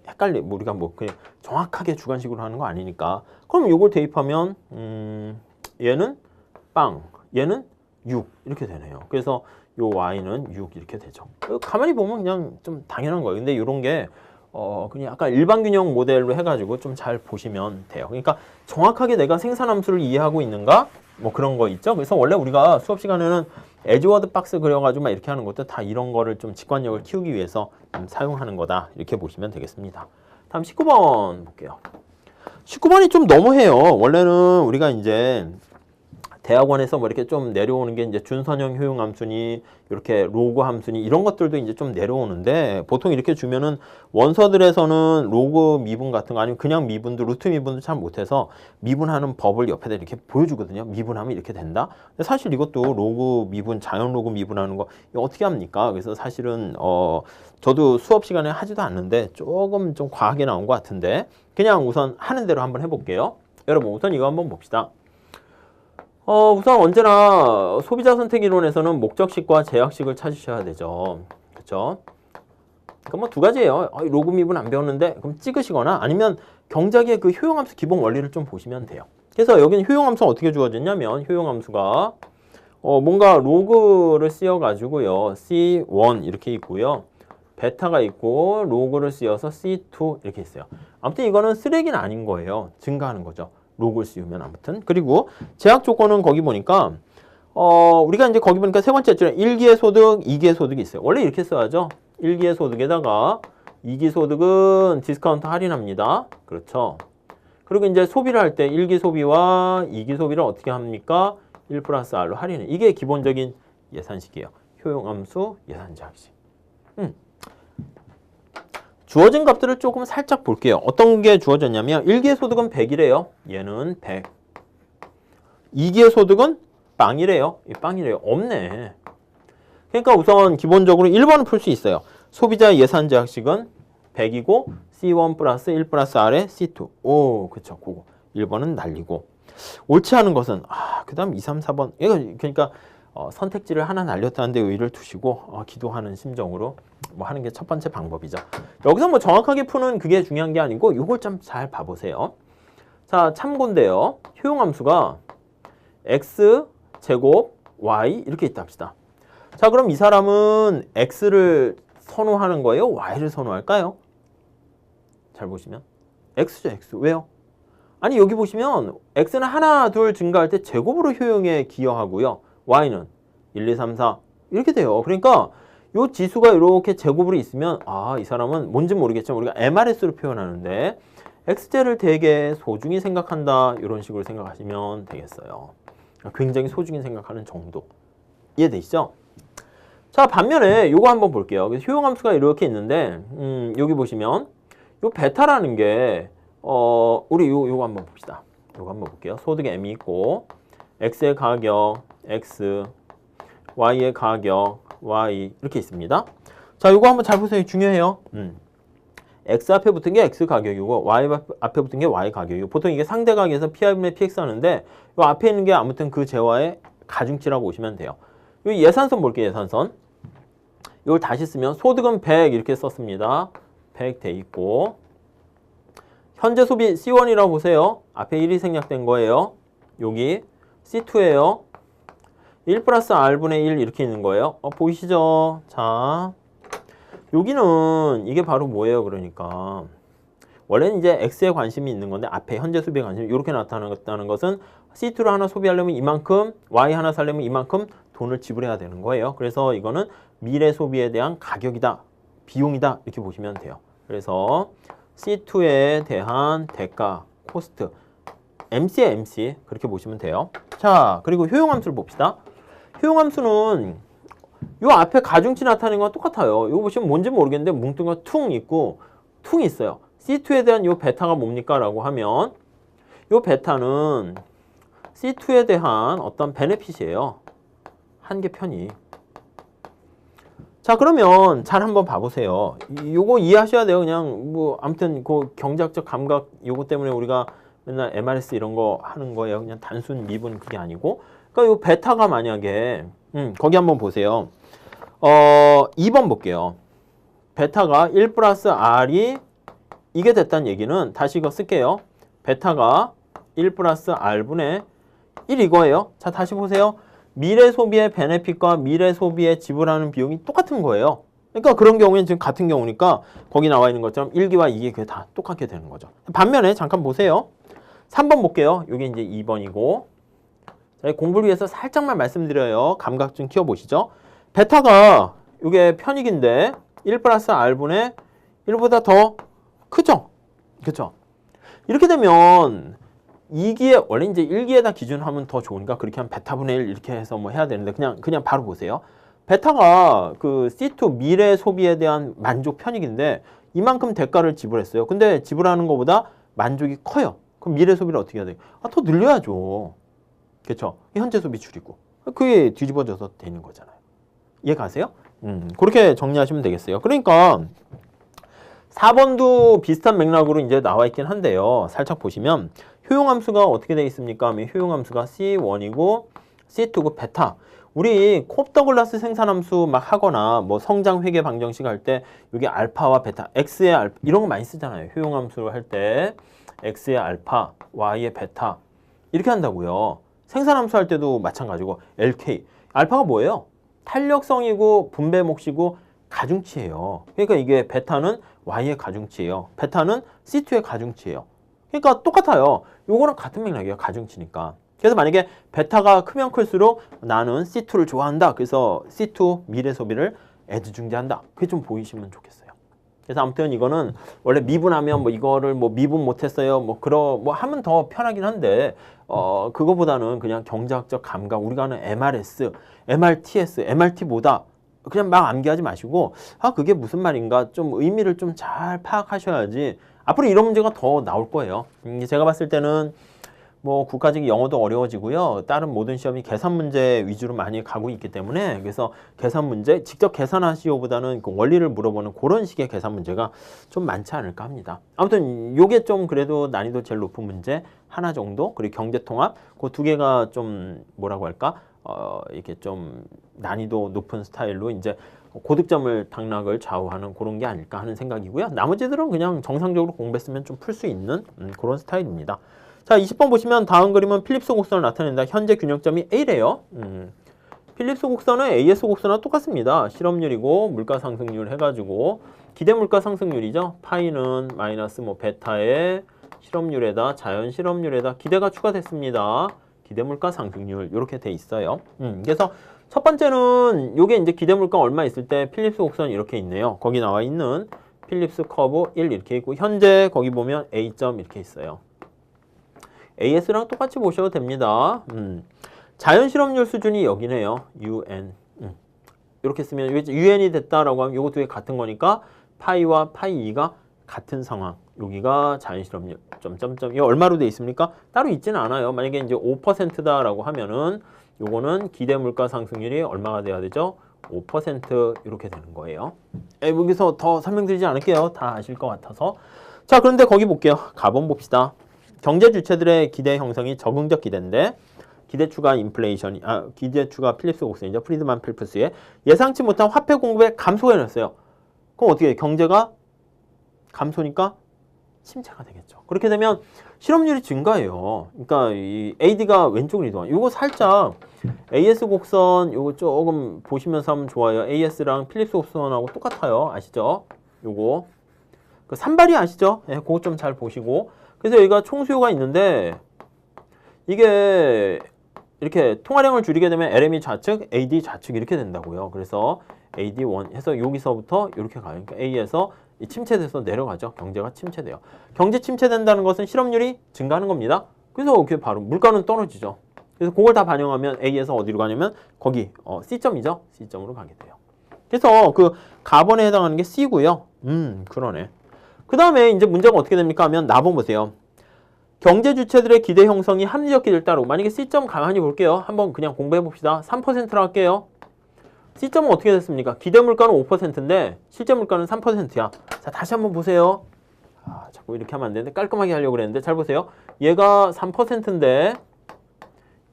우리가 뭐 그냥 정확하게 주관식으로 하는 거 아니니까. 그럼 이걸 대입하면 얘는 빵, 얘는 6 이렇게 되네요. 그래서 요 Y는 6 이렇게 되죠. 가만히 보면 그냥 좀 당연한 거예요. 근데 이런 게 그냥 약간 일반균형 모델로 해가지고 좀 잘 보시면 돼요. 그러니까 정확하게 내가 생산함수를 이해하고 있는가? 뭐 그런 거 있죠. 그래서 원래 우리가 수업 시간에는 에즈워드 박스 그려가지고 막 이렇게 하는 것도 다 이런 거를 좀 직관력을 키우기 위해서 사용하는 거다. 이렇게 보시면 되겠습니다. 다음 19번 볼게요. 19번이 좀 너무해요. 원래는 우리가 이제 대학원에서 뭐 이렇게 좀 내려오는 게 이제 준선형 효용 함수니 이렇게 로그 함수니 이런 것들도 이제 좀 내려오는데 보통 이렇게 주면은 원서들에서는 로그 미분 같은 거 아니면 그냥 미분도 루트 미분도 잘 못해서 미분하는 법을 옆에다 이렇게 보여주거든요. 미분하면 이렇게 된다. 근데 사실 이것도 로그 미분, 자연 로그 미분하는 거 이거 어떻게 합니까? 그래서 사실은 저도 수업 시간에 하지도 않는데 조금 좀 과하게 나온 것 같은데 그냥 우선 하는 대로 한번 해볼게요. 여러분 우선 이거 한번 봅시다. 우선 언제나 소비자 선택 이론에서는 목적식과 제약식을 찾으셔야 되죠. 그렇죠? 그럼 뭐 두 가지예요. 로그 미분 안 배웠는데 그럼 찍으시거나 아니면 경작의 그 효용함수 기본 원리를 좀 보시면 돼요. 그래서 여기는 효용함수가 어떻게 주어졌냐면 효용함수가 뭔가 로그를 씌워가지고요. C1 이렇게 있고요. 베타가 있고 로그를 씌워서 C2 이렇게 있어요. 아무튼 이거는 쓰레기는 아닌 거예요. 증가하는 거죠. 로그를 씌우면 아무튼. 그리고 제약 조건은 거기 보니까 우리가 이제 거기 보니까 세 번째 줄에 1기의 소득, 2기의 소득이 있어요. 원래 이렇게 써야죠. 1기의 소득에다가 2기 소득은 디스카운트 할인합니다. 그렇죠. 그리고 이제 소비를 할 때 1기 소비와 2기 소비를 어떻게 합니까? 1 플러스 R로 할인해. 이게 기본적인 예산식이에요. 효용함수 예산 제약식. 주어진 값들을 조금 살짝 볼게요. 어떤 게 주어졌냐면 1기의 소득은 100이래요. 얘는 100. 2기의 소득은 빵이래요. 이 빵이래요. 없네. 그러니까 우선 기본적으로 1번은 풀 수 있어요. 소비자 예산 제약식은 100이고 C1 플러스 1 플러스 R에 C2. 오, 그쵸. 그거. 1번은 날리고. 옳지 않은 것은 그 다음 2, 3, 4번. 그러니까 선택지를 하나 날렸다는 데 의의를 두시고 기도하는 심정으로 뭐 하는 게 첫 번째 방법이죠. 여기서 뭐 정확하게 푸는 그게 중요한 게 아니고 이걸 좀 잘 봐보세요. 자, 참고인데요. 효용함수가 x 제곱 y 이렇게 있다 합시다. 자, 그럼 이 사람은 x를 선호하는 거예요? y를 선호할까요? 잘 보시면 x죠, x. 왜요? 아니 여기 보시면 x는 하나, 둘 증가할 때 제곱으로 효용에 기여하고요. y는 1, 2, 3, 4 이렇게 돼요. 그러니까 이 지수가 이렇게 제곱으로 있으면 이 사람은 뭔지 모르겠지만 우리가 MRS로 표현하는데 x제를 되게 소중히 생각한다 이런 식으로 생각하시면 되겠어요. 굉장히 소중히 생각하는 정도. 이해되시죠? 자, 반면에 요거 한번 볼게요. 그래서 효용함수가 이렇게 있는데 여기 보시면 요 베타라는 게 우리 요거 한번 봅시다. 요거 한번 볼게요. 소득 M이 있고 x의 가격 x, y의 가격 y 이렇게 있습니다. 자, 요거 한번 잘 보세요. 중요해요. x 앞에 붙은 게 x 가격이고 y 앞에 붙은 게 y 가격이고 보통 이게 상대각에서 PI분의 PX 하는데 요 앞에 있는 게 아무튼 그 재화의 가중치라고 보시면 돼요. 요 예산선 볼게요. 예산선. 이걸 다시 쓰면 소득은 100 이렇게 썼습니다. 100 돼 있고 현재 소비 C1이라고 보세요. 앞에 1이 생략된 거예요. 여기 C2예요. 1 플러스 R분의 1 이렇게 있는 거예요. 보이시죠? 자, 여기는 이게 바로 뭐예요? 그러니까 원래는 이제 X에 관심이 있는 건데 앞에 현재 소비에 관심이 이렇게 나타나는 것은 C2를 하나 소비하려면 이만큼, Y 하나 사려면 이만큼 돈을 지불해야 되는 거예요. 그래서 이거는 미래 소비에 대한 가격이다, 비용이다 이렇게 보시면 돼요. 그래서 C2에 대한 대가, 코스트, MC에 MC 그렇게 보시면 돼요. 자, 그리고 효용함수를 봅시다. 효용함수는 요 앞에 가중치 나타내는 건 똑같아요. 이거 보시면 뭔지 모르겠는데 뭉뚱이가 퉁 있고 퉁이 있어요. C2에 대한 요 베타가 뭡니까? 라고 하면 요 베타는 C2에 대한 어떤 베네핏이에요. 한 개 편이. 자, 그러면 잘 한번 봐보세요. 요거 이해하셔야 돼요. 그냥 뭐 아무튼 그 경제학적 감각 요거 때문에 우리가 맨날 MRS 이런 거 하는 거예요. 그냥 단순 미분 그게 아니고. 그러니까 요 베타가 만약에 거기 한번 보세요. 2번 볼게요. 베타가 1 플러스 R이 이게 됐다는 얘기는 다시 이거 쓸게요. 베타가 1 플러스 R분의 1 이거예요. 자, 다시 보세요. 미래 소비의 베네핏과 미래 소비에 지불하는 비용이 똑같은 거예요. 그러니까 그런 경우에는 지금 같은 경우니까 거기 나와 있는 것처럼 1기와 2기 그게 다 똑같게 되는 거죠. 반면에 잠깐 보세요. 3번 볼게요. 이게 이제 2번이고. 자, 공부를 위해서 살짝만 말씀드려요. 감각 좀 키워보시죠. 베타가 이게 편익인데 1 플러스 R분의 1보다 더 크죠? 그렇죠? 이렇게 되면 2기에 원래 이제 1기에다 기준하면 더 좋으니까 그렇게 하면 베타분의 1 이렇게 해서 뭐 해야 되는데 그냥 바로 보세요. 베타가 그 C2 미래 소비에 대한 만족 편익인데 이만큼 대가를 지불했어요. 근데 지불하는 것보다 만족이 커요. 그럼 미래 소비를 어떻게 해야 돼요? 더 늘려야죠. 그렇죠? 현재 소비 줄이고. 그게 뒤집어져서 되는 거잖아요. 이해 가세요? 그렇게 정리하시면 되겠어요. 그러니까 4번도 비슷한 맥락으로 이제 나와 있긴 한데요. 살짝 보시면 효용함수가 어떻게 되어 있습니까? 하면 효용함수가 C1이고 C2고 베타. 우리 콥더글라스 생산함수 막 하거나 뭐 성장 회계 방정식 할 때 여기 알파와 베타, X의 알파 이런 거 많이 쓰잖아요. 효용함수를 할 때 X의 알파, Y의 베타 이렇게 한다고요. 생산함수 할 때도 마찬가지고 LK. 알파가 뭐예요? 탄력성이고 분배 몫이고 가중치예요. 그러니까 이게 베타는 Y의 가중치예요. 베타는 C2의 가중치예요. 그러니까 똑같아요. 요거랑 같은 맥락이에요. 가중치니까. 그래서 만약에 베타가 크면 클수록 나는 C2를 좋아한다. 그래서 C2 미래 소비를 애지중지한다. 그게 좀 보이시면 좋겠어요. 그래서 아무튼 이거는 원래 미분하면 뭐 이거를 뭐 미분 못했어요. 뭐 하면 더 편하긴 한데 그거보다는 그냥 경제학적 감각 우리가 하는 MRS, MRTS, MRT보다 그냥 막 암기하지 마시고 그게 무슨 말인가 좀 의미를 좀 잘 파악하셔야지 앞으로 이런 문제가 더 나올 거예요. 제가 봤을 때는 뭐 국가직 영어도 어려워지고요. 다른 모든 시험이 계산 문제 위주로 많이 가고 있기 때문에 그래서 계산 문제 직접 계산하시오보다는 그 원리를 물어보는 그런 식의 계산 문제가 좀 많지 않을까 합니다. 아무튼 요게 좀 그래도 난이도 제일 높은 문제 하나 정도 그리고 경제통합 그 두 개가 좀 뭐라고 할까 이렇게 좀 난이도 높은 스타일로 이제 고득점을 당락을 좌우하는 그런 게 아닐까 하는 생각이고요. 나머지들은 그냥 정상적으로 공부했으면 좀 풀 수 있는 그런 스타일입니다. 자, 20번 보시면 다음 그림은 필립스 곡선을 나타낸다. 현재 균형점이 A래요. 필립스 곡선은 AS 곡선과 똑같습니다. 실업률이고 물가 상승률 해가지고 기대 물가 상승률이죠. 파이는 마이너스 뭐 베타의 실업률에다 자연 실업률에다 기대가 추가됐습니다. 기대 물가 상승률 이렇게 돼 있어요. 그래서 첫 번째는 요게 이제 기대 물가 얼마 있을 때 필립스 곡선 이렇게 있네요. 거기 나와 있는 필립스 커브 1 이렇게 있고 현재 거기 보면 A점 이렇게 있어요. AS랑 똑같이 보셔도 됩니다. 자연 실업률 수준이 여기네요. UN. 이렇게 쓰면 UN이 됐다라고 하면 요거 두 개 같은 거니까 파이와 파이 2가 같은 상황. 여기가 자연 실업률 점점점. 이거 얼마로 돼 있습니까? 따로 있지는 않아요. 만약에 이제 5%다라고 하면은 요거는 기대 물가 상승률이 얼마가 돼야 되죠? 5% 이렇게 되는 거예요. 여기서 더 설명드리지 않을게요. 다 아실 것 같아서. 자, 그런데 거기 볼게요. 가본 봅시다. 경제 주체들의 기대 형성이 적응적 기대인데 기대추가 인플레이션이 기대추가 필립스 곡선이죠. 프리드만 필프스의 예상치 못한 화폐 공급에 감소가 일어났어요. 그럼 어떻게 해요? 경제가 감소니까 침체가 되겠죠. 그렇게 되면 실업률이 증가해요. 그러니까 이 AD가 왼쪽으로 이동해요. 이거 살짝 AS 곡선 이거 조금 보시면서 하면 좋아요. AS랑 필립스 곡선하고 똑같아요. 아시죠? 요거 그 산발이 아시죠? 예, 그거 좀 잘 보시고 그래서 여기가 총수요가 있는데 이게 이렇게 통화량을 줄이게 되면 LME 좌측, AD 좌측 이렇게 된다고요. 그래서 AD1 해서 여기서부터 이렇게 가요. 그러니까 A에서 침체돼서 내려가죠. 경제가 침체돼요. 경제 침체된다는 것은 실업률이 증가하는 겁니다. 그래서 그게 바로 물가는 떨어지죠. 그래서 그걸 다 반영하면 A에서 어디로 가냐면 거기 C점이죠. C점으로 가게 돼요. 그래서 그 가번에 해당하는 게 C고요. 그러네. 그 다음에 이제 문제가 어떻게 됩니까 하면 나번 보세요. 경제 주체들의 기대 형성이 합리적 기대를 따르고 만약에 C점 가만히 볼게요. 한번 그냥 공부해 봅시다. 3%로 할게요. C점은 어떻게 됐습니까? 기대 물가는 5%인데 실제 물가는 3%야. 자, 다시 한번 보세요. 자꾸 이렇게 하면 안 되는데 깔끔하게 하려고 그랬는데 잘 보세요. 얘가 3%인데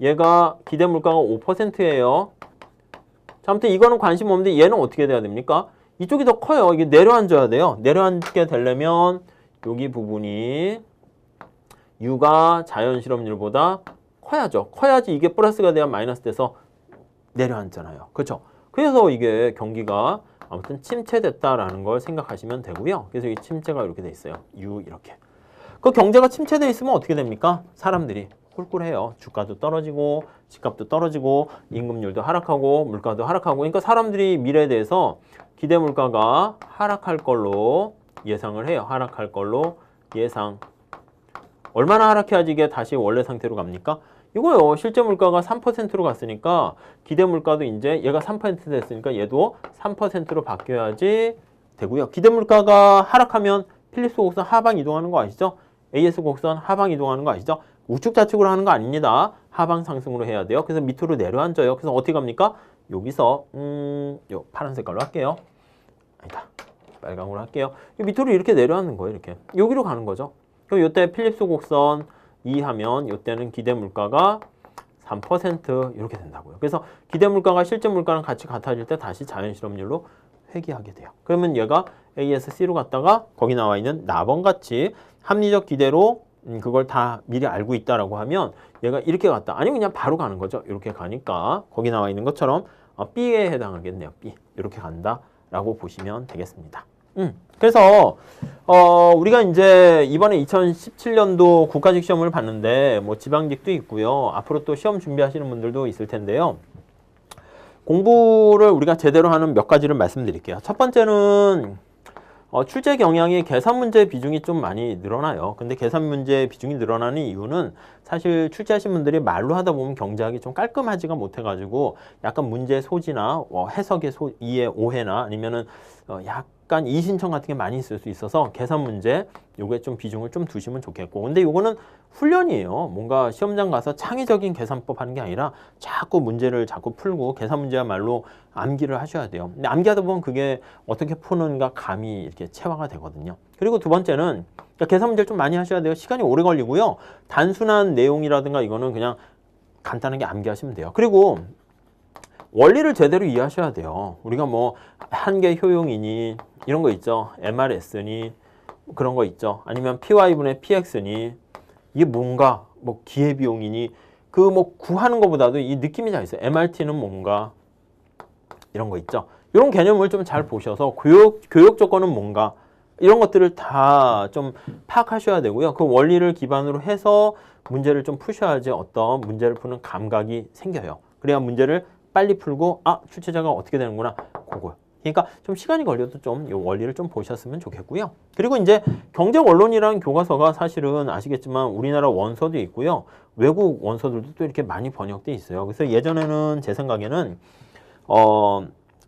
얘가 기대 물가가 5%예요. 자, 아무튼 이거는 관심 없는데 얘는 어떻게 돼야 됩니까? 이쪽이 더 커요. 이게 내려앉아야 돼요. 내려앉게 되려면 여기 부분이 U가 자연 실업률보다 커야죠. 커야지 이게 플러스가 돼야 마이너스 돼서 내려앉잖아요. 그렇죠? 그래서 이게 경기가 아무튼 침체됐다라는 걸 생각하시면 되고요. 그래서 이 침체가 이렇게 돼 있어요. U 이렇게. 그 경제가 침체돼 있으면 어떻게 됩니까? 사람들이 꿀꿀해요. 주가도 떨어지고 집값도 떨어지고 임금률도 하락하고 물가도 하락하고 그러니까 사람들이 미래에 대해서 기대 물가가 하락할 걸로 예상을 해요. 하락할 걸로 예상. 얼마나 하락해야지 이게 다시 원래 상태로 갑니까? 이거요. 실제 물가가 3%로 갔으니까 기대 물가도 이제 얘가 3% 됐으니까 얘도 3%로 바뀌어야지 되고요. 기대 물가가 하락하면 필립스 곡선 하방 이동하는 거 아시죠? AS 곡선 하방 이동하는 거 아시죠? 우측 좌측으로 하는 거 아닙니다. 하방 상승으로 해야 돼요. 그래서 밑으로 내려앉아요. 그래서 어떻게 갑니까? 여기서 요 파란 색깔로 할게요. 아니다. 빨강으로 할게요. 밑으로 이렇게 내려앉는 거예요. 이렇게. 여기로 가는 거죠. 그럼 이때 필립스 곡선 2 하면 이때는 기대 물가가 3% 이렇게 된다고요. 그래서 기대 물가가 실제 물가랑 같이 같아질 때 다시 자연실업률로 회귀하게 돼요. 그러면 얘가 ASC로 갔다가 거기 나와 있는 나번같이 합리적 기대로 그걸 다 미리 알고 있다라고 하면 얘가 이렇게 갔다. 아니면 그냥 바로 가는 거죠. 이렇게 가니까 거기 나와 있는 것처럼 B에 해당하겠네요. B. 이렇게 간다라고 보시면 되겠습니다. 그래서 우리가 이제 이번에 2017년도 국가직 시험을 봤는데 뭐 지방직도 있고요. 앞으로 또 시험 준비하시는 분들도 있을 텐데요. 공부를 우리가 제대로 하는 몇 가지를 말씀드릴게요. 첫 번째는 출제 경향이 계산 문제 비중이 좀 많이 늘어나요. 근데 계산 문제 비중이 늘어나는 이유는 사실 출제하신 분들이 말로 하다 보면 경제학이 좀 깔끔하지가 못해가지고 약간 문제 소지나 해석의 이해 오해나 아니면은 약간 이신청 같은 게 많이 있을 수 있어서 계산 문제 요게 좀 비중을 좀 두시면 좋겠고 근데 요거는 훈련이에요. 뭔가 시험장 가서 창의적인 계산법 하는 게 아니라 자꾸 문제를 자꾸 풀고 계산 문제야말로 암기를 하셔야 돼요. 근데 암기하다 보면 그게 어떻게 푸는가 감이 이렇게 체화가 되거든요. 그리고 두 번째는 계산 문제를 좀 많이 하셔야 돼요. 시간이 오래 걸리고요. 단순한 내용이라든가 이거는 그냥 간단하게 암기하시면 돼요. 그리고 원리를 제대로 이해하셔야 돼요. 우리가 뭐 한계 효용이니 이런 거 있죠. MRS니 그런 거 있죠. 아니면 PY분의 PX니 이게 뭔가 뭐 기회비용이니 그 뭐 구하는 것보다도 이 느낌이 잘 있어요. MRT는 뭔가 이런 거 있죠. 이런 개념을 좀 잘 보셔서 교육 조건은 뭔가 이런 것들을 다 좀 파악하셔야 되고요. 그 원리를 기반으로 해서 문제를 좀 푸셔야지 어떤 문제를 푸는 감각이 생겨요. 그래야 문제를 빨리 풀고 출제자가 어떻게 되는구나 그거. 그러니까 좀 시간이 걸려도 좀 이 원리를 좀 보셨으면 좋겠고요. 그리고 이제 경제원론이라는 교과서가 사실은 아시겠지만 우리나라 원서도 있고요. 외국 원서들도 또 이렇게 많이 번역돼 있어요. 그래서 예전에는 제 생각에는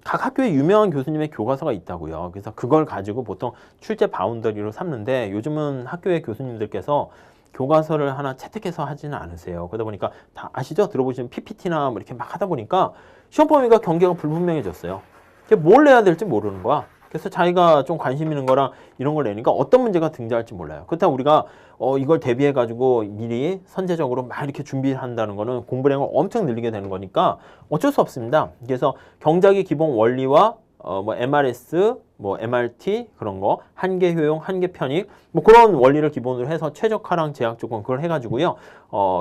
각 학교에 유명한 교수님의 교과서가 있다고요. 그래서 그걸 가지고 보통 출제 바운더리로 삼는데 요즘은 학교의 교수님들께서 교과서를 하나 채택해서 하지는 않으세요. 그러다 보니까 다 아시죠? 들어보시면 PPT나 뭐 이렇게 막 하다 보니까 시험 범위가 경계가 불분명해졌어요. 뭘 내야 될지 모르는 거야. 그래서 자기가 좀 관심 있는 거랑 이런 걸 내니까 어떤 문제가 등장할지 몰라요. 그렇다면 우리가 이걸 대비해가지고 미리 선제적으로 막 이렇게 준비한다는 거는 공부량을 엄청 늘리게 되는 거니까 어쩔 수 없습니다. 그래서 경작의 기본 원리와 뭐 MRS, 뭐 MRT 그런 거, 한계 효용, 한계 편익 뭐 그런 원리를 기본으로 해서 최적화랑 제약 조건 그걸 해가지고요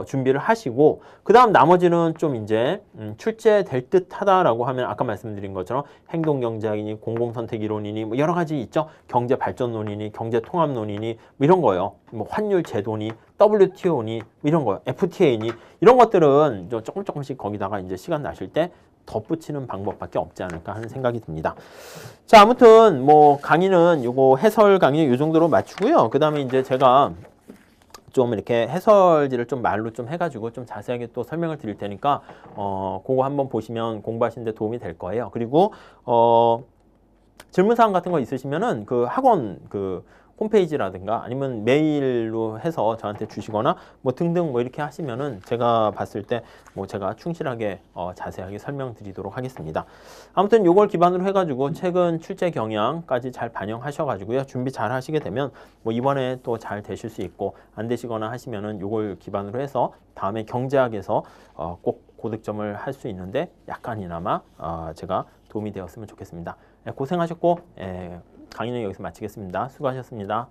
준비를 하시고 그 다음 나머지는 좀 이제 출제될 듯하다라고 하면 아까 말씀드린 것처럼 행동경제학이니 공공선택이론이니 뭐 여러 가지 있죠. 경제발전론이니 경제통합론이니 뭐 이런 거요. 뭐 환율 제도니 WTO니 뭐 이런 거요. FTA니 이런 것들은 조금씩 거기다가 이제 시간 나실 때 덧붙이는 방법밖에 없지 않을까 하는 생각이 듭니다. 자, 아무튼 뭐 강의는 요거 해설 강의 요 정도로 마치고요. 그 다음에 이제 제가 좀 이렇게 해설지를 좀 말로 좀 해가지고 좀 자세하게 또 설명을 드릴 테니까 그거 한번 보시면 공부하시는 데 도움이 될 거예요. 그리고 질문사항 같은 거 있으시면은 그 학원 그 홈페이지라든가 아니면 메일로 해서 저한테 주시거나 뭐 등등 뭐 이렇게 하시면은 제가 봤을 때 뭐 제가 충실하게 자세하게 설명드리도록 하겠습니다. 아무튼 요걸 기반으로 해가지고 최근 출제 경향까지 잘 반영하셔가지고요 준비 잘 하시게 되면 뭐 이번에 또 잘 되실 수 있고 안 되시거나 하시면은 요걸 기반으로 해서 다음에 경제학에서 꼭 고득점을 할 수 있는데 약간이나마 제가 도움이 되었으면 좋겠습니다. 고생하셨고 강의는 여기서 마치겠습니다. 수고하셨습니다.